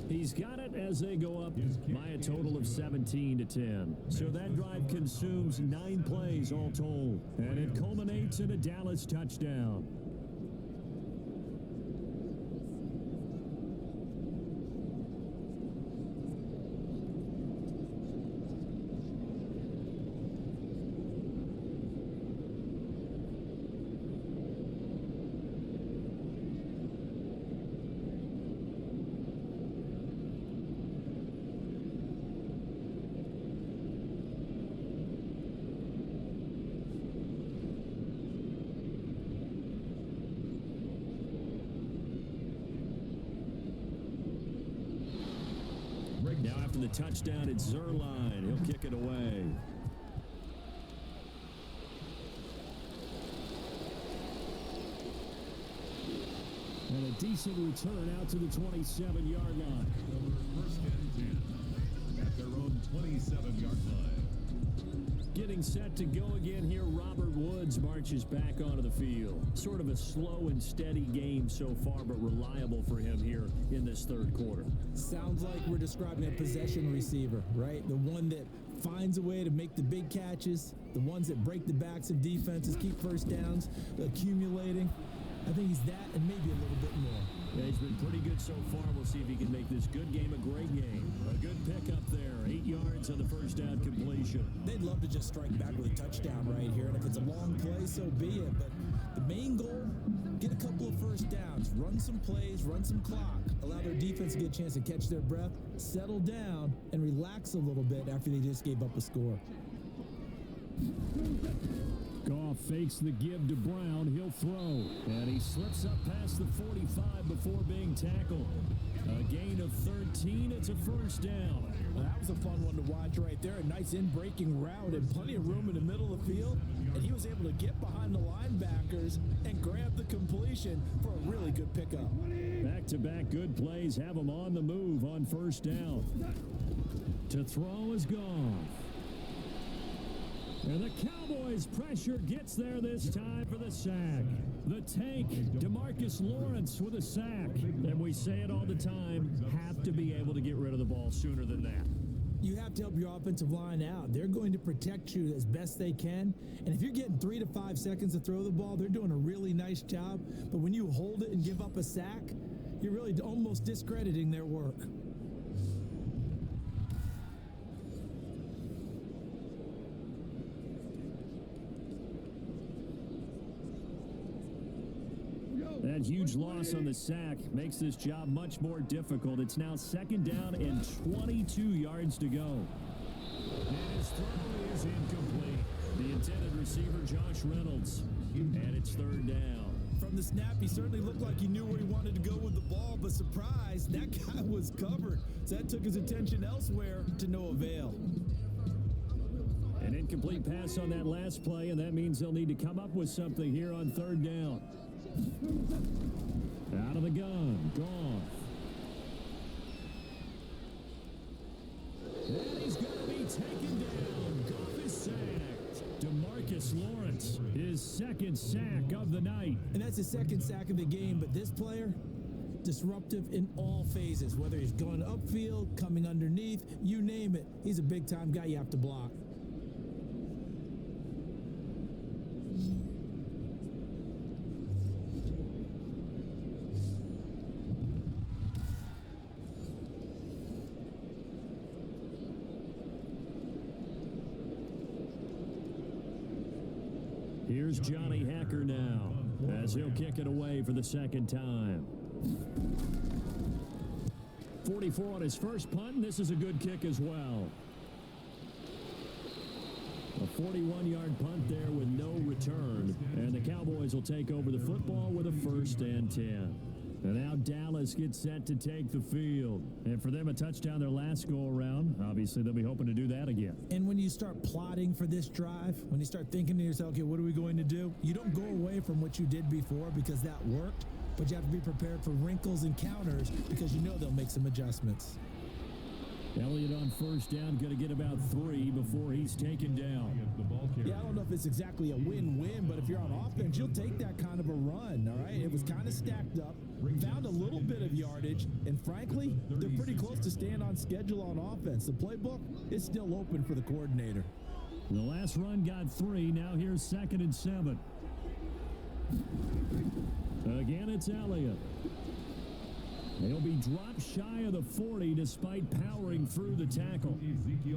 He's got it as they go up by a total of 17-10. So that drive consumes 9 plays all told. And it culminates in a Dallas touchdown. Now after the touchdown, it's Zerline. He'll kick it away. And a decent return out to the 27-yard line. First and 10 at their own 27-yard line. Getting set to go again here, Robert Woods marches back onto the field. Sort of a slow and steady game so far, but reliable for him here in this third quarter. Sounds like we're describing a possession receiver, right? The one that finds a way to make the big catches, the ones that break the backs of defenses, keep first downs, accumulating. I think he's that and maybe a little bit more. Yeah, he's been pretty good so far. We'll see if he can make this good game a great game. A good pickup there. 8 yards on the first down completion. They'd love to just strike back with a touchdown right here, and if it's a long play, so be it. But the main goal, get a couple of first downs, run some plays, run some clock, allow their defense to get a chance to catch their breath, settle down, and relax a little bit after they just gave up a score. Goff fakes the give to Brown. He'll throw. And he slips up past the 45 before being tackled. A gain of 13. It's a first down. Well, that was a fun one to watch right there. A nice in-breaking route and plenty of room in the middle of the field. And he was able to get behind the linebackers and grab the completion for a really good pickup. Back-to-back good plays have him on the move on first down. To throw is Goff. And the Cowboys' pressure gets there this time for the sack. The tank, DeMarcus Lawrence with a sack. And we say it all the time, have to be able to get rid of the ball sooner than that. You have to help your offensive line out. They're going to protect you as best they can. And if you're getting 3 to 5 seconds to throw the ball, they're doing a really nice job. But when you hold it and give up a sack, you're really almost discrediting their work. That huge loss on the sack makes this job much more difficult. It's now second down and 22 yards to go. And his throw is incomplete. The intended receiver, Josh Reynolds. And it's third down. From the snap, he certainly looked like he knew where he wanted to go with the ball, but surprise, that guy was covered. So that took his attention elsewhere to no avail. An incomplete pass on that last play, and that means they'll need to come up with something here on third down. Out of the gun, Goff. And he's going to be taken down. Goff is sacked. DeMarcus Lawrence, his second sack of the night. And that's his second sack of the game, but this player, disruptive in all phases, whether he's going upfield, coming underneath, you name it. He's a big-time guy you have to block. Here's Johnny Hacker now, as he'll kick it away for the second time. 44 on his first punt, and this is a good kick as well. 41-yard punt there with no return. And the Cowboys will take over the football with a 1st and 10. And now Dallas gets set to take the field. And for them, a touchdown their last go-around. Obviously, they'll be hoping to do that again. And when you start plotting for this drive, when you start thinking to yourself, okay, what are we going to do? You don't go away from what you did before because that worked, but you have to be prepared for wrinkles and counters because you know they'll make some adjustments. Elliott on 1st down, going to get about 3 before he's taken down. Yeah, I don't know if it's exactly a win-win, but if you're on offense, you'll take that kind of a run, all right? It was kind of stacked up, found a little bit of yardage, and frankly, they're pretty close to staying on schedule on offense. The playbook is still open for the coordinator. The last run got 3. Now here's 2nd and 7. Again, it's Elliott. He'll be dropped shy of the 40 despite powering through the tackle.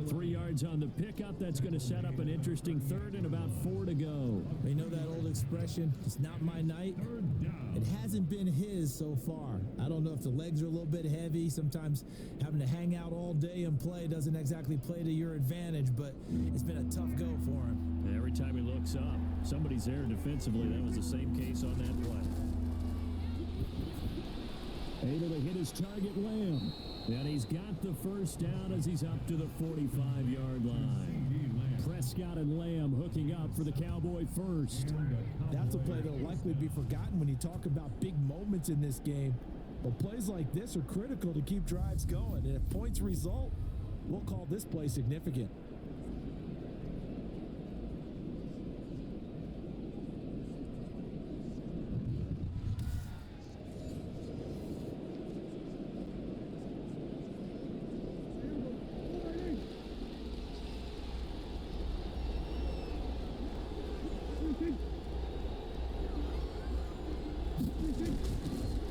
3 yards on the pickup. That's going to set up an interesting 3rd and about 4 to go. You know that old expression, it's not my night? It hasn't been his so far. I don't know if the legs are a little bit heavy. Sometimes having to hang out all day and play doesn't exactly play to your advantage, but it's been a tough go for him. And every time he looks up, somebody's there defensively. That was the same case on that play. Able to hit his target, Lamb. And he's got the 1st down as he's up to the 45-yard line. Prescott and Lamb hooking up for the Cowboy 1st. That's a play that'll likely be forgotten when you talk about big moments in this game. But plays like this are critical to keep drives going. And if points result, we'll call this play significant.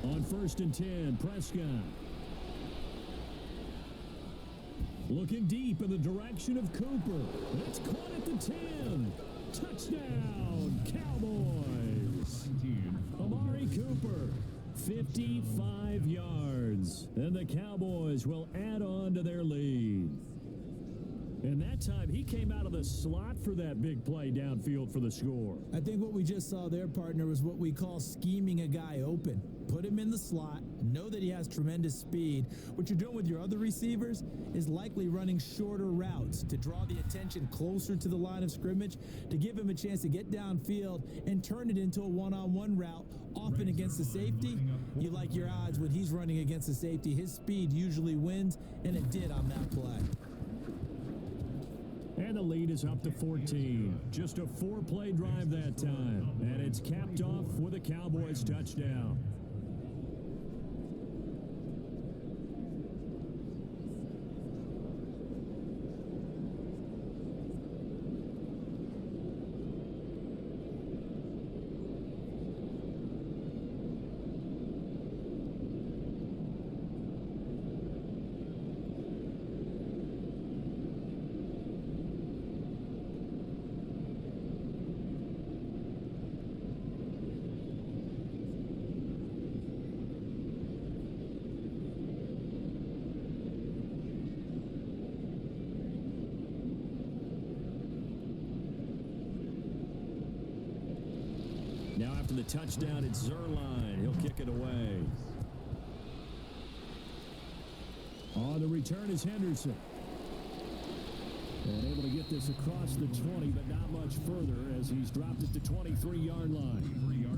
On 1st and 10, Prescott. Looking deep in the direction of Cooper. It's caught at the 10. Touchdown, Cowboys. Amari Cooper, 55 yards. And the Cowboys will add on to their lead. And that time, he came out of the slot for that big play downfield for the score. I think what we just saw there, partner, was what we call scheming a guy open. Put him in the slot, know that he has tremendous speed. What you're doing with your other receivers is likely running shorter routes to draw the attention closer to the line of scrimmage, to give him a chance to get downfield and turn it into a one-on-one route. Often against the safety, you like your odds when he's running against the safety. His speed usually wins, and it did on that play. And the lead is up to 14. Just a 4-play drive that time. And it's capped off with a Cowboys touchdown. Now after the touchdown, it's Zerline. He'll kick it away. On the return is Henderson. And able to get this across the 20, but not much further as he's dropped it to 23-yard line.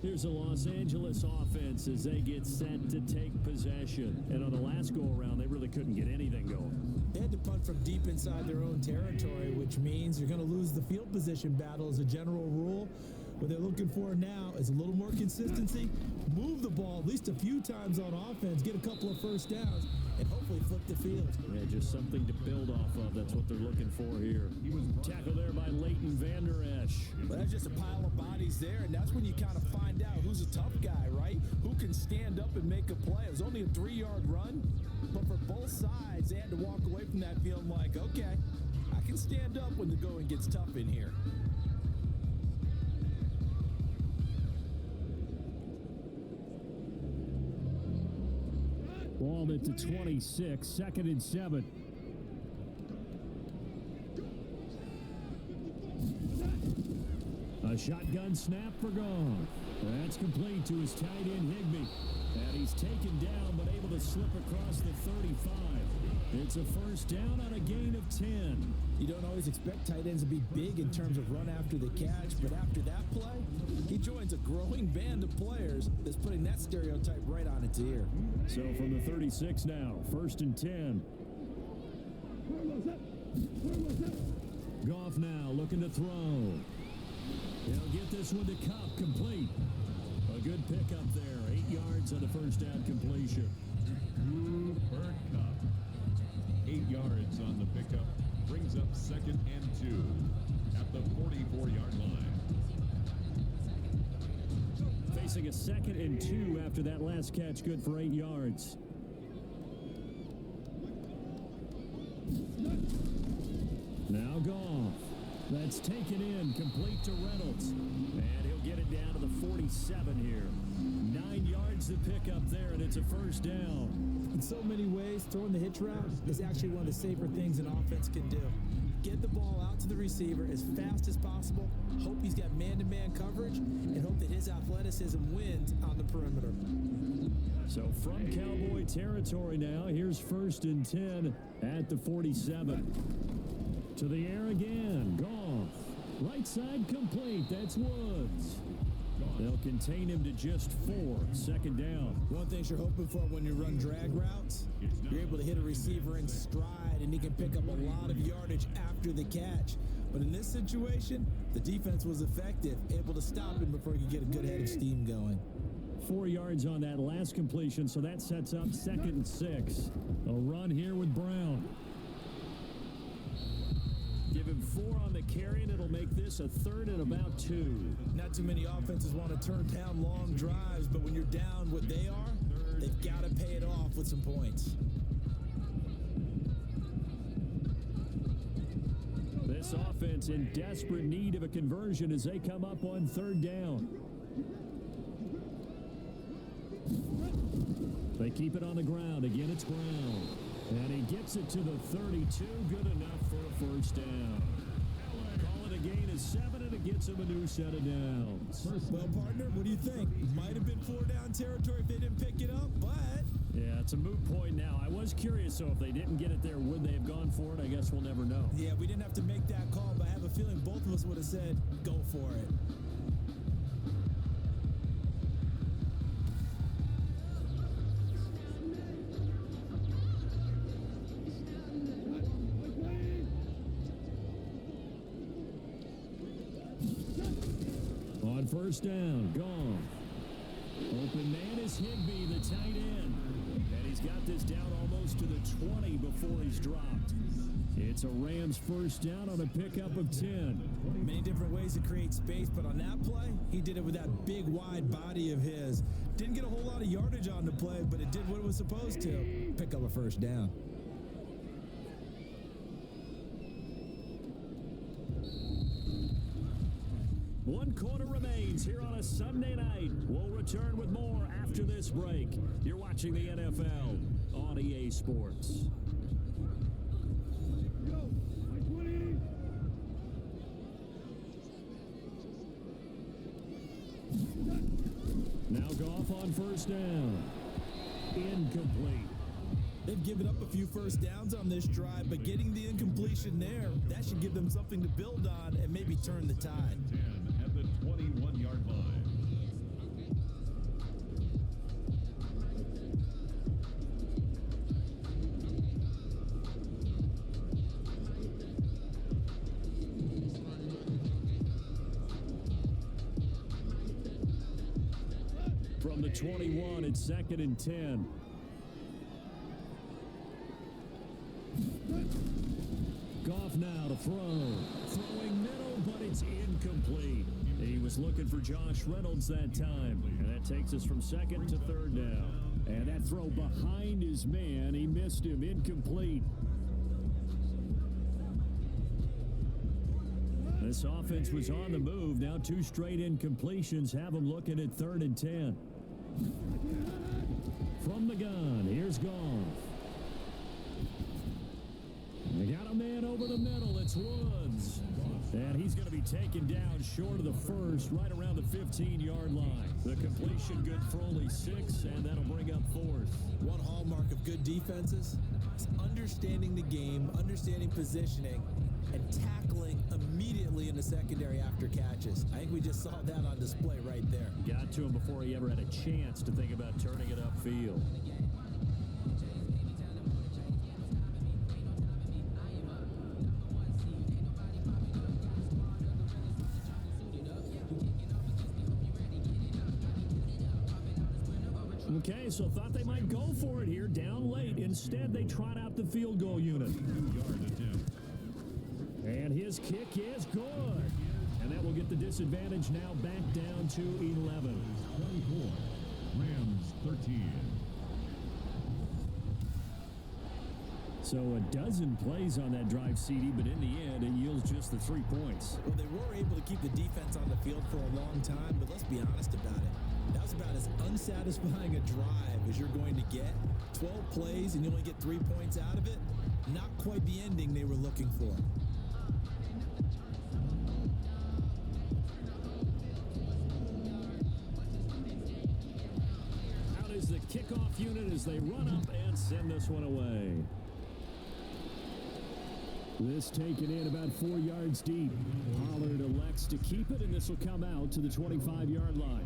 Here's the Los Angeles offense as they get set to take possession. And on the last go-around, they really couldn't get anything going. They had to punt from deep inside their own territory, which means you're going to lose the field position battle as a general rule. What they're looking for now is a little more consistency, move the ball at least a few times on offense, get a couple of 1st downs, and hopefully flip the field. Yeah, just something to build off of. That's what they're looking for here. Tackled there by Leighton Vander Esch. Well, that's just a pile of bodies there, and that's when you kind of find out who's a tough guy, right? Who can stand up and make a play. It was only a 3-yard run, but for both sides, they had to walk away from that feeling like, okay, I can stand up when the going gets tough in here. Ball Ball at the 26, 2nd and 7. shotgun snap for Goff. That's complete to his tight end, Higbee. And he's taken down, but able to slip across the 35. It's a first down on a gain of 10. You don't always expect tight ends to be big in terms of run after the catch, but after that play, he joins a growing band of players that's putting that stereotype right on its ear. So from the 36 now, first and 10. Goff now looking to throw. He'll get this one to Cup, complete. A good pickup there, 8 yards on the first down completion. Cooper Cup. 8 yards on the pickup. Brings up second and 2 at the 44-yard line. Facing a second and 2 after that last catch, good for 8 yards. Now Goff. That's taken in, complete to Reynolds. And he'll get it down to the 47 here. 9 yards to pick up there, and it's a first down. In so many ways, throwing the hitch route is actually one of the safer things an offense can do. Get the ball out to the receiver as fast as possible, hope he's got man-to-man coverage, and hope that his athleticism wins on the perimeter. So from Cowboy territory now, here's first and 10 at the 47. To the air again, Goff. Right side complete, that's Woods. They'll contain him to just 4, second down. One thing you're hoping for when you run drag routes, you're able to hit a receiver in stride, and he can pick up a lot of yardage after the catch. But in this situation, the defense was effective, able to stop him before he could get a good head of steam going. 4 yards on that last completion, so that sets up second and 6. A run here with Brown. Give him 4 on the carry, and it'll make this a third and about 2. Not too many offenses want to turn down long drives, but when you're down what they are, they've got to pay it off with some points. This offense in desperate need of a conversion as they come up on third down. They keep it on the ground. Again, it's Brown. And he gets it to the 32. Good enough for a first down. Call it a gain of 7, and it gets him a new set of downs. Well, partner, what do you think? Might have been 4-down territory if they didn't pick it up, but... Yeah, it's a moot point now. I was curious, so if they didn't get it there, would they have gone for it? I guess we'll never know. Yeah, we didn't have to make that call, but I have a feeling both of us would have said, go for it. On first down, Goff. Open man is Higbee, the tight end. And he's got this down almost to the 20 before he's dropped. It's a Rams first down on a pickup of 10. Many different ways to create space, but on that play, he did it with that big, wide body of his. Didn't get a whole lot of yardage on the play, but it did what it was supposed to. Pick up a first down. One quarter remains here on a Sunday night. We'll return with more after this break. You're watching the NFL on EA Sports. Now Goff on first down. Incomplete. They've given up a few first downs on this drive, but getting the incompletion there, that should give them something to build on and maybe turn the tide. 10 at the 21-yard line. From the 21, it's second and 10. Goff now to throw. Throwing middle, but it's incomplete. He was looking for Josh Reynolds that time. And that takes us from second to third down. And that throw behind his man. He missed him. Incomplete. This offense was on the move. Now 2 straight incompletions have them looking at third and 10. From the gun, here's Goff. They got a man over the middle. It's Woods. And he's going to be taken down short of the first, right around the 15-yard line. The completion good for only 6, and that'll bring up fourth. One hallmark of good defenses is understanding the game, understanding positioning, and tackling immediately in the secondary after catches. I think we just saw that on display right there. Got to him before he ever had a chance to think about turning it upfield. Okay, so thought they might go for it here, down late. Instead, they trot out the field goal unit. 2-yard attempt. And his kick is good. And that will get the disadvantage now back down to 11. 24. Rams 13. So a dozen plays on that drive, CD, but in the end, it yields just the 3 points. Well, they were able to keep the defense on the field for a long time, but let's be honest about it. That was about as unsatisfying a drive as you're going to get. 12 plays and you only get 3 points out of it. Not quite the ending they were looking for. Out is the kickoff unit as they run up and send this one away. This taken in about 4 yards deep. Pollard elects to keep it, and this will come out to the 25-yard line.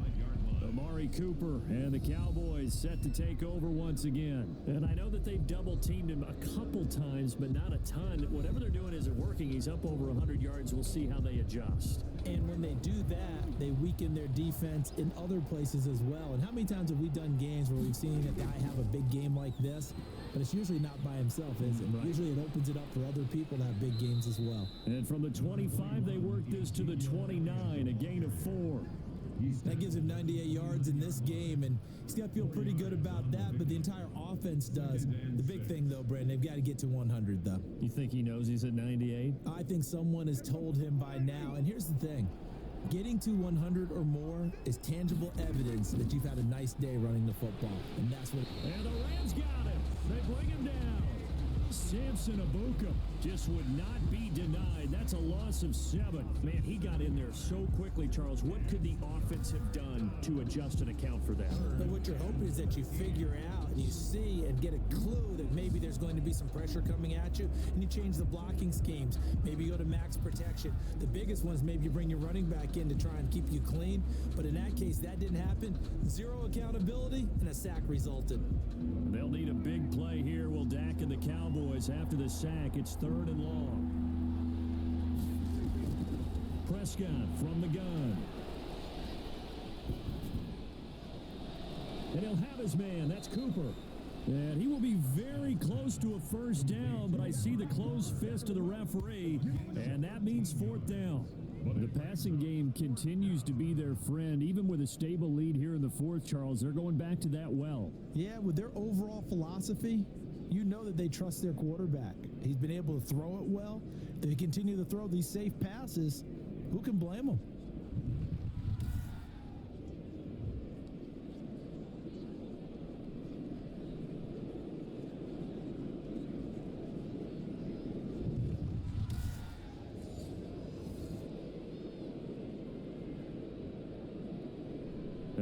Amari Cooper and the Cowboys set to take over once again. And I know that they've double-teamed him a couple times, but not a ton. Whatever they're doing isn't working. He's up over 100 yards. We'll see how they adjust. And when they do that, they weaken their defense in other places as well. And how many times have we done games where we've seen a guy have a big game like this, but it's usually not by himself, is it? Right. Usually it opens it up for other people to have big games as well. And from the 25, they work this to the 29, a gain of 4. That gives him 98 yards in this game, and he's got to feel pretty good about that, but the entire offense does. The big thing, though, Brandon, they've got to get to 100, though. You think he knows he's at 98? I think someone has told him by now, and here's the thing. Getting to 100 or more is tangible evidence that you've had a nice day running the football, and that's what... And the Rams got him. They bring him down. Samson Abuka just would not be denied. That's a loss of 7. Man, he got in there so quickly, Charles. What could the offense have done to adjust and account for that? But what you're hoping is that you figure out and you see and get a clue that maybe there's going to be some pressure coming at you, and you change the blocking schemes. Maybe you go to max protection. The biggest one is maybe you bring your running back in to try and keep you clean. But in that case, that didn't happen. 0 accountability, and a sack resulted. They'll need a big play here. Will Dak and the Cowboys after the sack. It's 3rd and long. Prescott from the gun. And he'll have his man. That's Cooper. And he will be very close to a first down, but I see the closed fist of the referee, and that means 4th down. The passing game continues to be their friend. Even with a stable lead here in the 4th, Charles, they're going back to that well. Yeah, with their overall philosophy, you know that they trust their quarterback. He's been able to throw it well. If they continue to throw these safe passes, who can blame them?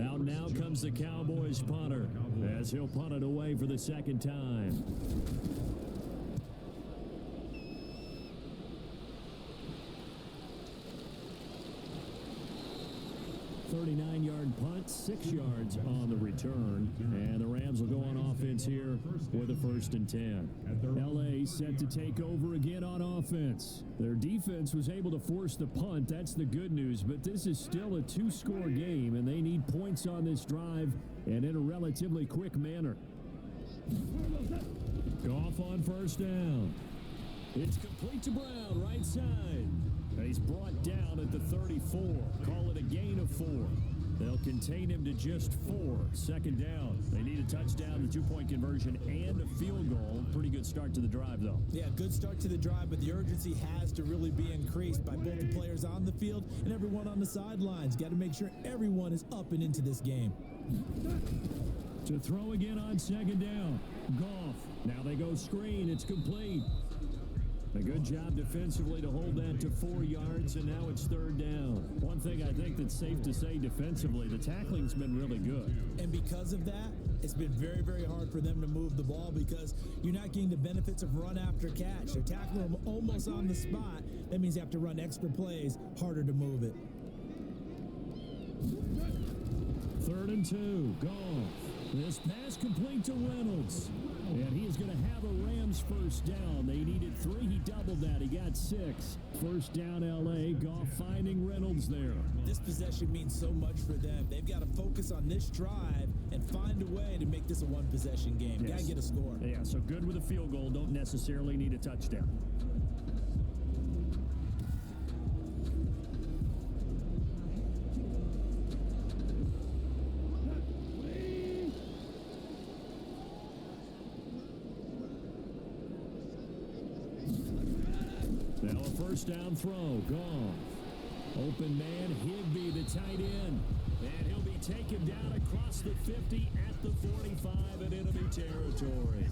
Out now comes the Cowboys punter as he'll punt it away for the 2nd time. 39-yard punt, 6 yards on the return. And the Rams will go on offense here with a 1st and 10. L.A. set to take over again on offense. Their defense was able to force the punt. That's the good news. But this is still a 2-score game, and they need points on this drive and in a relatively quick manner. Goff on 1st down. It's complete to Brown, right side. And he's brought down at the 34. Call it a gain of 4. They'll contain him to just 4. 2nd down. They need a touchdown, the 2-point conversion, and a field goal. Pretty good start to the drive, though. Yeah, good start to the drive, but the urgency has to really be increased by both the players on the field and everyone on the sidelines. Got to make sure everyone is up and into this game. To throw again on 2nd down. Goff. Now they go screen. It's complete. A good job defensively to hold that to 4 yards, and now it's 3rd down. One thing I think that's safe to say defensively, the tackling's been really good. And because of that, it's been very, very hard for them to move the ball because you're not getting the benefits of run after catch. They're tackling them almost on the spot. That means you have to run extra plays, harder to move it. 3rd and 2, Goff. This pass complete to Reynolds. And he is going to have a Rams 1st down. They needed 3. He doubled that. He got 6. 1st down, L.A. Goff finding Reynolds there. This possession means so much for them. They've got to focus on this drive and find a way to make this a one-possession game. Yes. Got to get a score. Yeah, so good with a field goal. Don't necessarily need a touchdown. Now a 1st down throw. Goff. Open man, Higbee, the tight end. And he'll be taken down across the 50 at the 45 in enemy territory.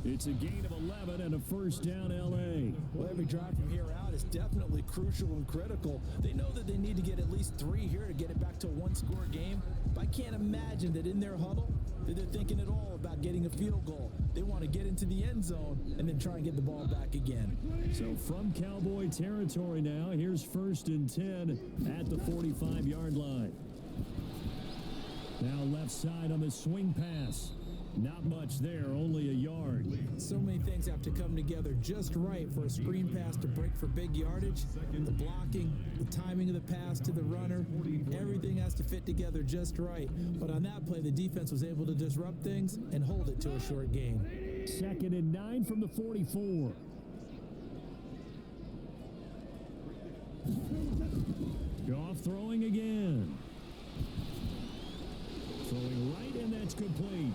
It's a gain of 11 and a 1st down, L.A. Well, every drive from here out is definitely crucial and critical. They know that they need to get at least 3 here to get it back to a one-score game. But I can't imagine that in their huddle that they're thinking at all about getting a field goal. They want to get into the end zone and then try and get the ball back again. So from Cowboy territory now, here's 1st and 10 at the 45-yard line. Now left side on the swing pass. Not much there, only a yard. So many things have to come together just right for a screen pass to break for big yardage. The blocking, the timing of the pass to the runner, everything has to fit together just right. But on that play, the defense was able to disrupt things and hold it to a short game. 2nd and 9 from the 44. Goff throwing again. Throwing right, and that's complete.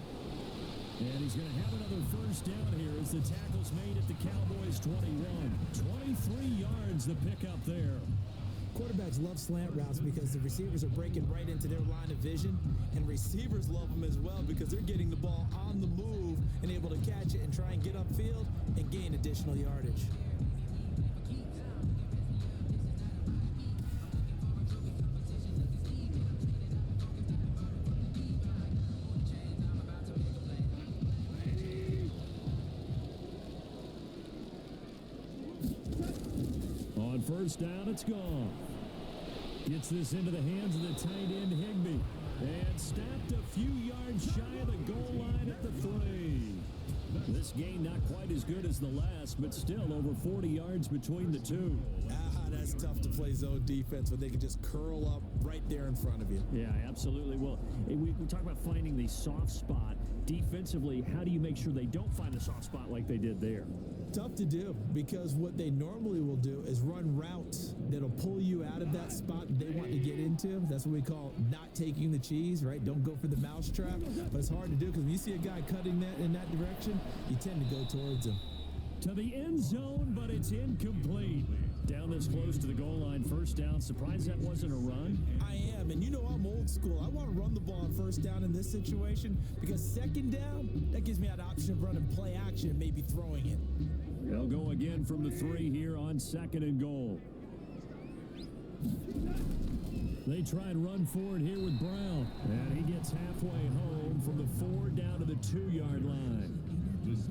And he's going to have another 1st down here as the tackle's made at the Cowboys 21. 23 yards the pickup there. Quarterbacks love slant routes because the receivers are breaking right into their line of vision, and receivers love them as well because they're getting the ball on the move and able to catch it and try and get upfield and gain additional yardage. On 1st down, it's gone. Gets this into the hands of the tight end, Higbee. And stopped a few yards shy of the goal line at the 3. This game not quite as good as the last, but still over 40 yards between the two. That's tough to play zone defense when they can just curl up right there in front of you. Yeah, absolutely. Well, we talk about finding the soft spot. Defensively, how do you make sure they don't find a soft spot like they did there? Tough to do because what they normally will do is run routes that'll pull you out of that spot they want to get into. That's what we call not taking the cheese, right? Don't go for the mousetrap. But it's hard to do because when you see a guy cutting that in that direction, you tend to go towards him. To the end zone, but it's incomplete. Down this close to the goal line, 1st down. Surprised that wasn't a run? I am, and you know I'm old school. I want to run the ball on 1st down in this situation because 2nd down, that gives me an option of running play action and maybe throwing it. They'll go again from the 3 here on 2nd and goal. They try and run forward here with Brown, and he gets halfway home from the 4 down to the 2-yard line.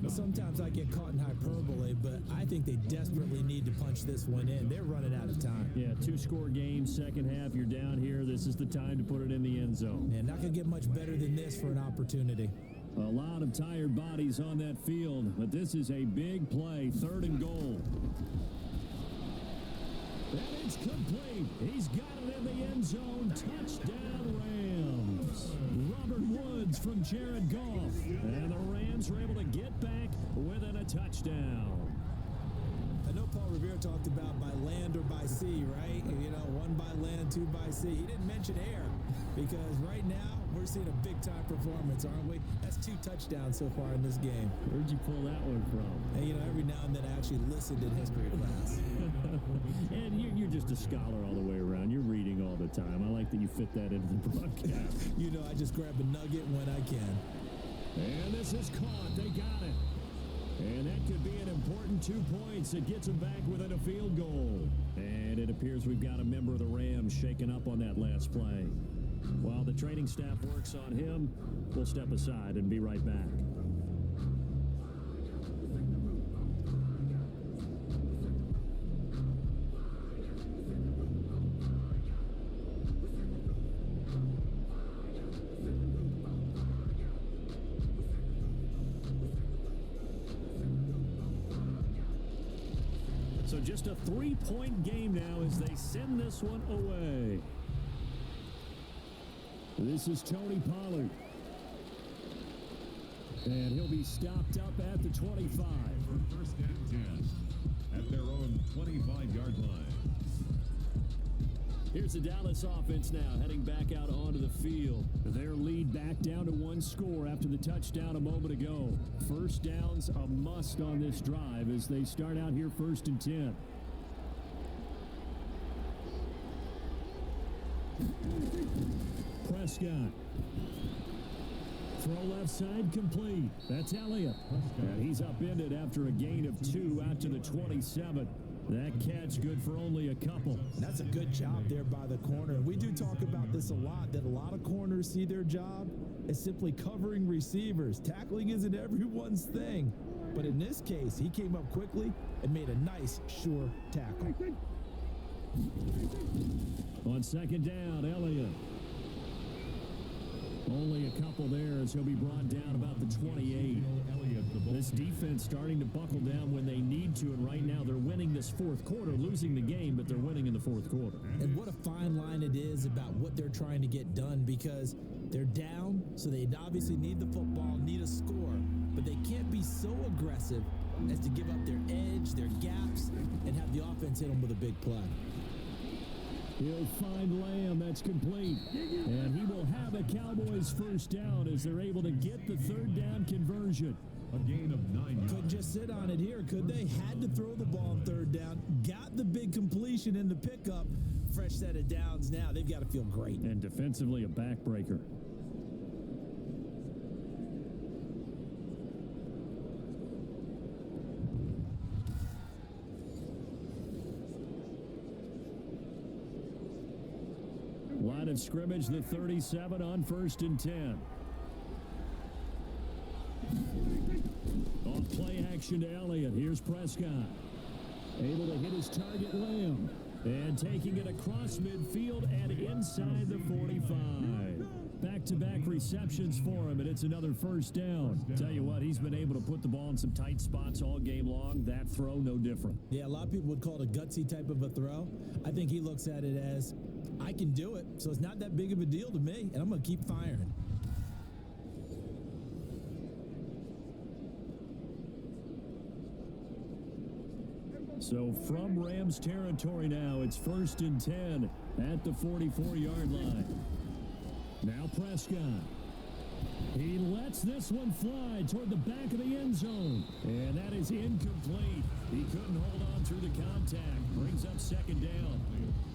Sometimes I get caught in hyperbole, but I think they desperately need to punch this one in. They're running out of time. Yeah, 2-score game, 2nd half, you're down here. This is the time to put it in the end zone. And not going to get much better than this for an opportunity. A lot of tired bodies on that field, but this is a big play, 3rd and goal. And it's complete. He's got it in the end zone. Touchdown, Rams. Robert Woods from Jared Goff. And the Rams were able to get back within a touchdown. I know Paul Revere talked about by land or by sea, right? You know, 1 by land, 2 by sea. He didn't mention air because right now we're seeing a big-time performance, aren't we? That's 2 touchdowns so far in this game. Where'd you pull that one from? And, you know, every now and then I actually listened in history class. And you're just a scholar all the way around. You're reading all the time. I like that you fit that into the broadcast. You know, I just grab a nugget when I can. And this is caught. They got it. And that could be an important 2 points. It gets them back within a field goal. And it appears we've got a member of the Rams shaken up on that last play. While the training staff works on him, we'll step aside and be right back. So just a 3-point game now as they send this one away. This is Tony Pollard. And he'll be stopped up at the 25. For first and 10 at their own 25-yard line. Here's the Dallas offense now heading back out onto the field. Their lead back down to 1 score after the touchdown a moment ago. First down's a must on this drive as they start out here first and 10. Prescott. Throw left side complete. That's Elliott. And he's upended after a gain of 2 out to the 27. That catch good for only a couple. That's a good job there by the corner. And we do talk about this a lot, that a lot of corners see their job as simply covering receivers. Tackling isn't everyone's thing. But in this case, he came up quickly and made a nice, sure tackle. On second down, Elliott. Only a couple there as he'll be brought down about the 28. This defense starting to buckle down when they need to, and right now they're winning this fourth quarter, losing the game, but they're winning in the fourth quarter. And what a fine line it is about what they're trying to get done, because they're down, so they obviously need the football, need a score, but they can't be so aggressive as to give up their edge, their gaps, and have the offense hit them with a big play. He'll find Lamb. That's complete. And he will have a Cowboys first down as they're able to get the third down conversion. A gain of 9 yards. Couldn't just sit on it here, could they? Had to throw the ball on third down. Got the big completion in the pickup. Fresh set of downs now. They've got to feel great. And defensively, a backbreaker. Line of scrimmage, the 37 on first and 10. Off play action to Elliott. Here's Prescott. Able to hit his target, Lamb. And taking it across midfield and inside the 45. Back-to-back receptions for him, and it's another first down. Tell you what, he's been able to put the ball in some tight spots all game long. That throw, no different. Yeah, a lot of people would call it a gutsy type of a throw. I think he looks at it as, I can do it, so it's not that big of a deal to me, and I'm going to keep firing. So from Rams territory now, it's first and 10 at the 44-yard line. Now Prescott. He lets this one fly toward the back of the end zone. And that is incomplete. He couldn't hold on through the contact. Brings up second down.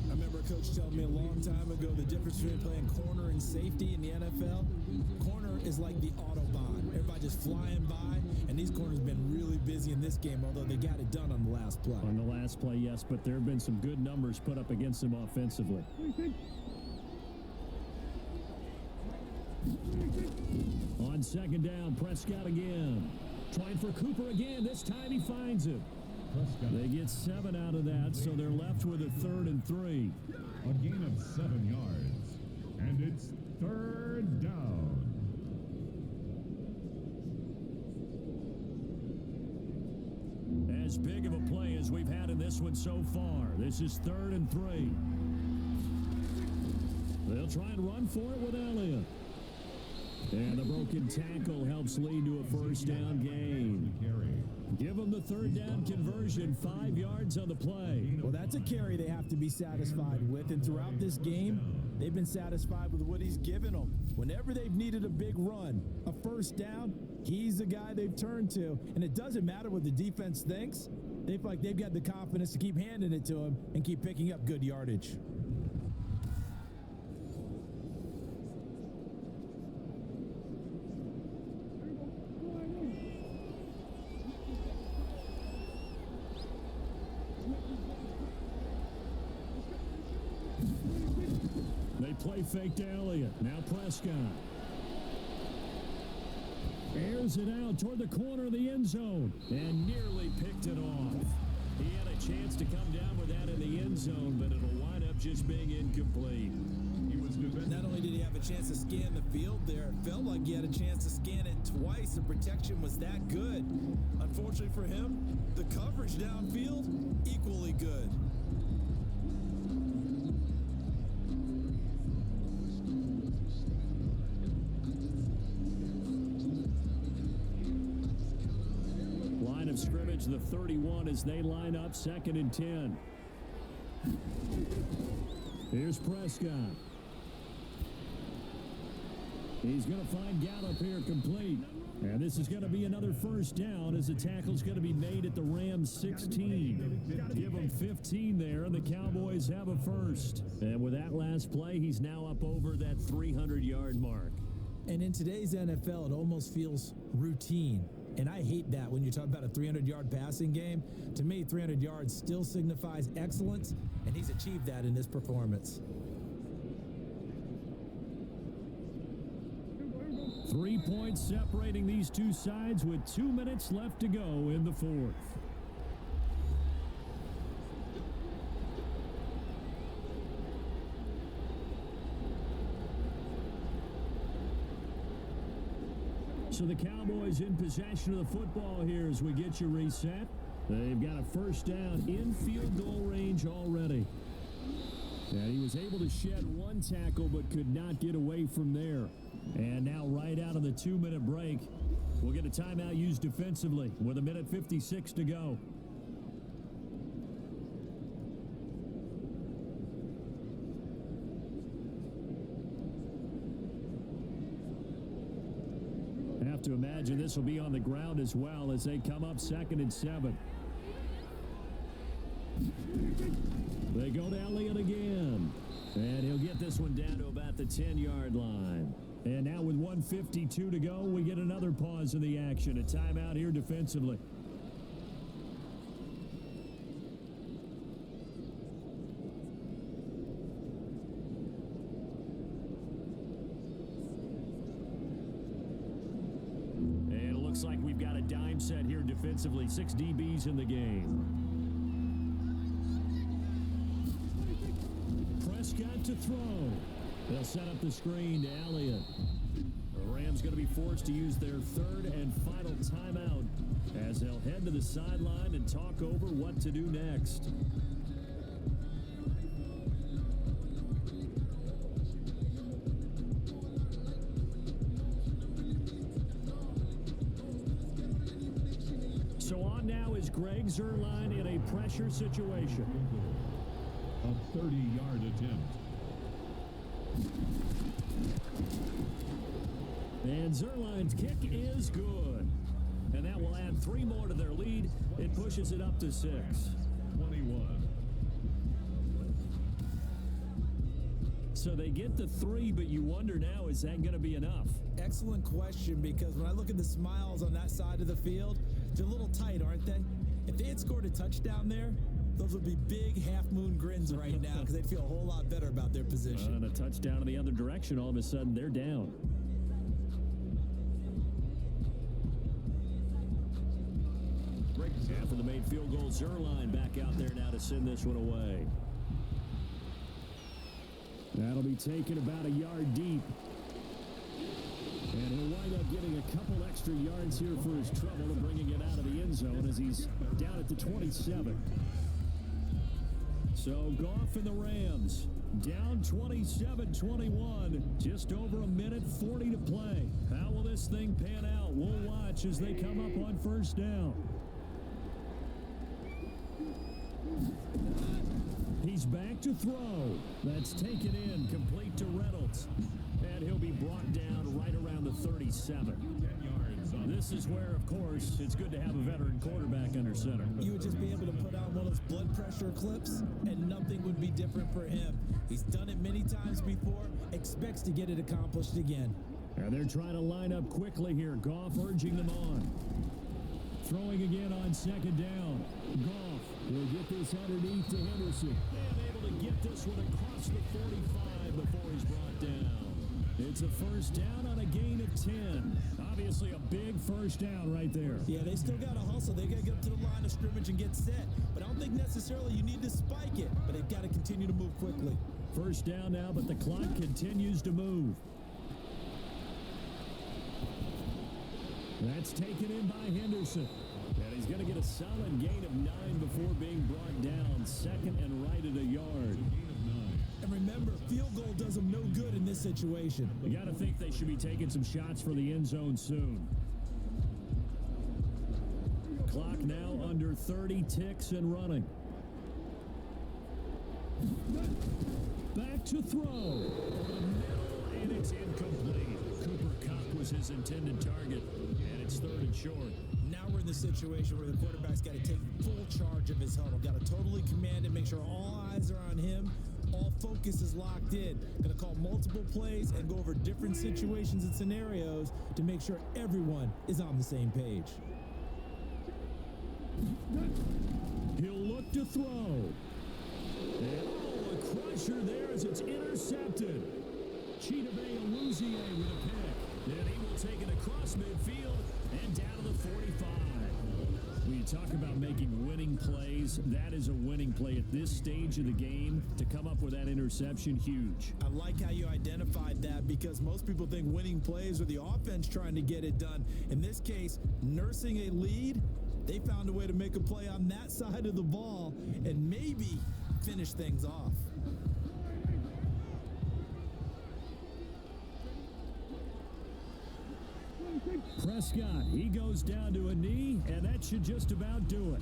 I remember a coach telling me a long time ago the difference between playing corner and safety in the NFL. Corner is like the Autobahn. Everybody just flying by, and these corners have been really busy in this game, although they got it done on the last play. On the last play, yes, but there have been some good numbers put up against them offensively. On second down, Prescott again. Trying for Cooper again. This time he finds it. They get 7 out of that, so they're left with a 3rd and 3. A gain of 7 yards. And it's third down. As big of a play as we've had in this one so far. This is 3rd and 3. They'll try and run for it with Elliott. And the broken tackle helps lead to a first down gain. Give them the third down conversion, 5 yards on the play. Well, that's a carry they have to be satisfied with, and throughout this game, they've been satisfied with what he's given them. Whenever they've needed a big run, a first down, he's the guy they've turned to, and it doesn't matter what the defense thinks. They feel like they've got the confidence to keep handing it to him and keep picking up good yardage. Play fake to Elliott. Now Prescott. Airs it out toward the corner of the end zone and nearly picked it off. He had a chance to come down with that in the end zone, but it'll wind up just being incomplete. He was defended. Not only did he have a chance to scan the field there, it felt like he had a chance to scan it twice. The protection was that good. Unfortunately for him, the coverage downfield, equally good. Line of scrimmage, the 31 as they line up 2nd and 10. Here's Prescott. He's going to find Gallup here complete. And this is going to be another first down as the tackle's going to be made at the Rams 16. Give them 15 there, and the Cowboys have a first. And with that last play, he's now up over that 300-yard mark. And in today's NFL, it almost feels routine. And I hate that when you talk about a 300-yard passing game. To me, 300 yards still signifies excellence, and he's achieved that in this performance. 3 points separating these two sides with 2 minutes left to go in the fourth. So the Cowboys in possession of the football here as we get you reset. They've got a first down in field goal range already. And he was able to shed one tackle but could not get away from there. And now right out of the 2-minute break, we'll get a timeout used defensively with 1:56 to go. I have to imagine this will be on the ground as well as they come up 2nd and 7. They go to Elliott again. And he'll get this one down to about the 10-yard line. And now with 1:52 to go, we get another pause in the action. A timeout here defensively. And it looks like we've got a dime set here defensively. 6 DBs in the game. Prescott to throw. They'll set up the screen to Elliott. The Rams going to be forced to use their 3rd and final timeout as they'll head to the sideline and talk over what to do next. So on now is Greg Zuerlein in a pressure situation. A 30-yard attempt. And Zuerlein's kick is good. And that will add 3 more to their lead. It pushes it up to 6. 21. So they get the 3, but you wonder now, is that going to be enough? Excellent question, because when I look at the smiles on that side of the field, they're a little tight, aren't they? If they had scored a touchdown there, those would be big half-moon grins right now because they'd feel a whole lot better about their position. And a touchdown in the other direction, all of a sudden they're down. After the made field goal, Zuerlein back out there now to send this one away. That'll be taken about a yard deep. And he'll wind up getting a couple extra yards here for his trouble and bringing it out of the end zone as he's down at the 27. So Goff and the Rams down 27-21. Just over a minute 40 to play. How will this thing pan out? We'll watch as they come up on first down. He's back to throw. That's taken in, complete to Reynolds. And he'll be brought down right around the 37. 10 yards on. This is where, of course, it's good to have a veteran quarterback under center. You would just be able to put on one of those blood pressure clips, and nothing would be different for him. He's done it many times before, expects to get it accomplished again. And they're trying to line up quickly here. Goff urging them on. Throwing again on second down. Goff will get this underneath to Henderson. And able to get this one across the 45 before he's brought brought down. It's a first down on a gain of 10. Obviously a big first down right there. Yeah, they still got to hustle. They got to get up to the line of scrimmage and get set. But I don't think necessarily you need to spike it. But they've got to continue to move quickly. First down now, but the clock continues to move. That's taken in by Henderson. And he's going to get a solid gain of 9 before being brought down. Second and right at a yard. And remember, field goal does them no good in this situation. You got to think they should be taking some shots for the end zone soon. Clock now under 30 ticks and running. Back to throw. Over the middle, and it's incomplete. Cooper Kupp was his intended target, and it's third and short. Now we're in the situation where the quarterback's got to take full charge of his huddle. Got to totally command it, make sure all eyes are on him. All focus is locked in. Going to call multiple plays and go over different situations and scenarios to make sure everyone is on the same page. He'll look to throw. And a crusher there as it's intercepted. Chidobe Awuzie with a pick. And he will take it across midfield and down to the 45. When you talk about making winning plays, that is a winning play at this stage of the game. To come up with that interception, huge. I like how you identified that because most people think winning plays are the offense trying to get it done. In this case, nursing a lead, they found a way to make a play on that side of the ball and maybe finish things off. Prescott, he goes down to a knee, and that should just about do it.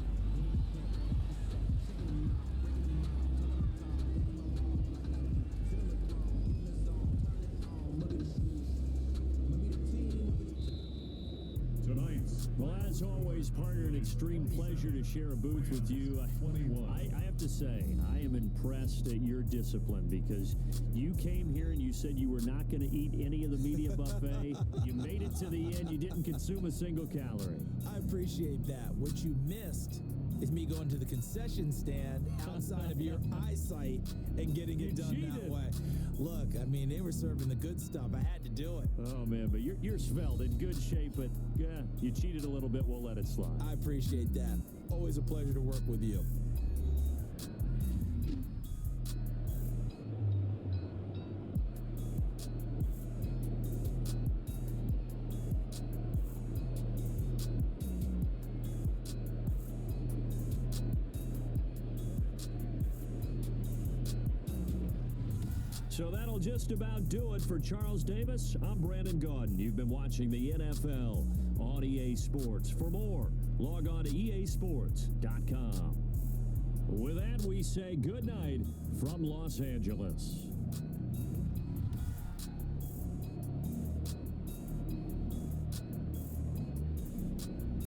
Well, as always, partner, an extreme pleasure to share a booth with you. I have to say, I am impressed at your discipline because you came here and you said you were not going to eat any of the media buffet. You made it to the end. You didn't consume a single calorie. I appreciate that. What you missed is me going to the concession stand outside of your eyesight and getting it done that way. Look, I mean, they were serving the good stuff. I had to do it. Oh, man, but you're svelte, in good shape, but yeah, you cheated a little bit. We'll let it slide. I appreciate that. Always a pleasure to work with you. So that'll just about do it for Charles Davis. I'm Brandon Gaudin. You've been watching the NFL on EA Sports. For more, log on to easports.com. With that, we say good night from Los Angeles.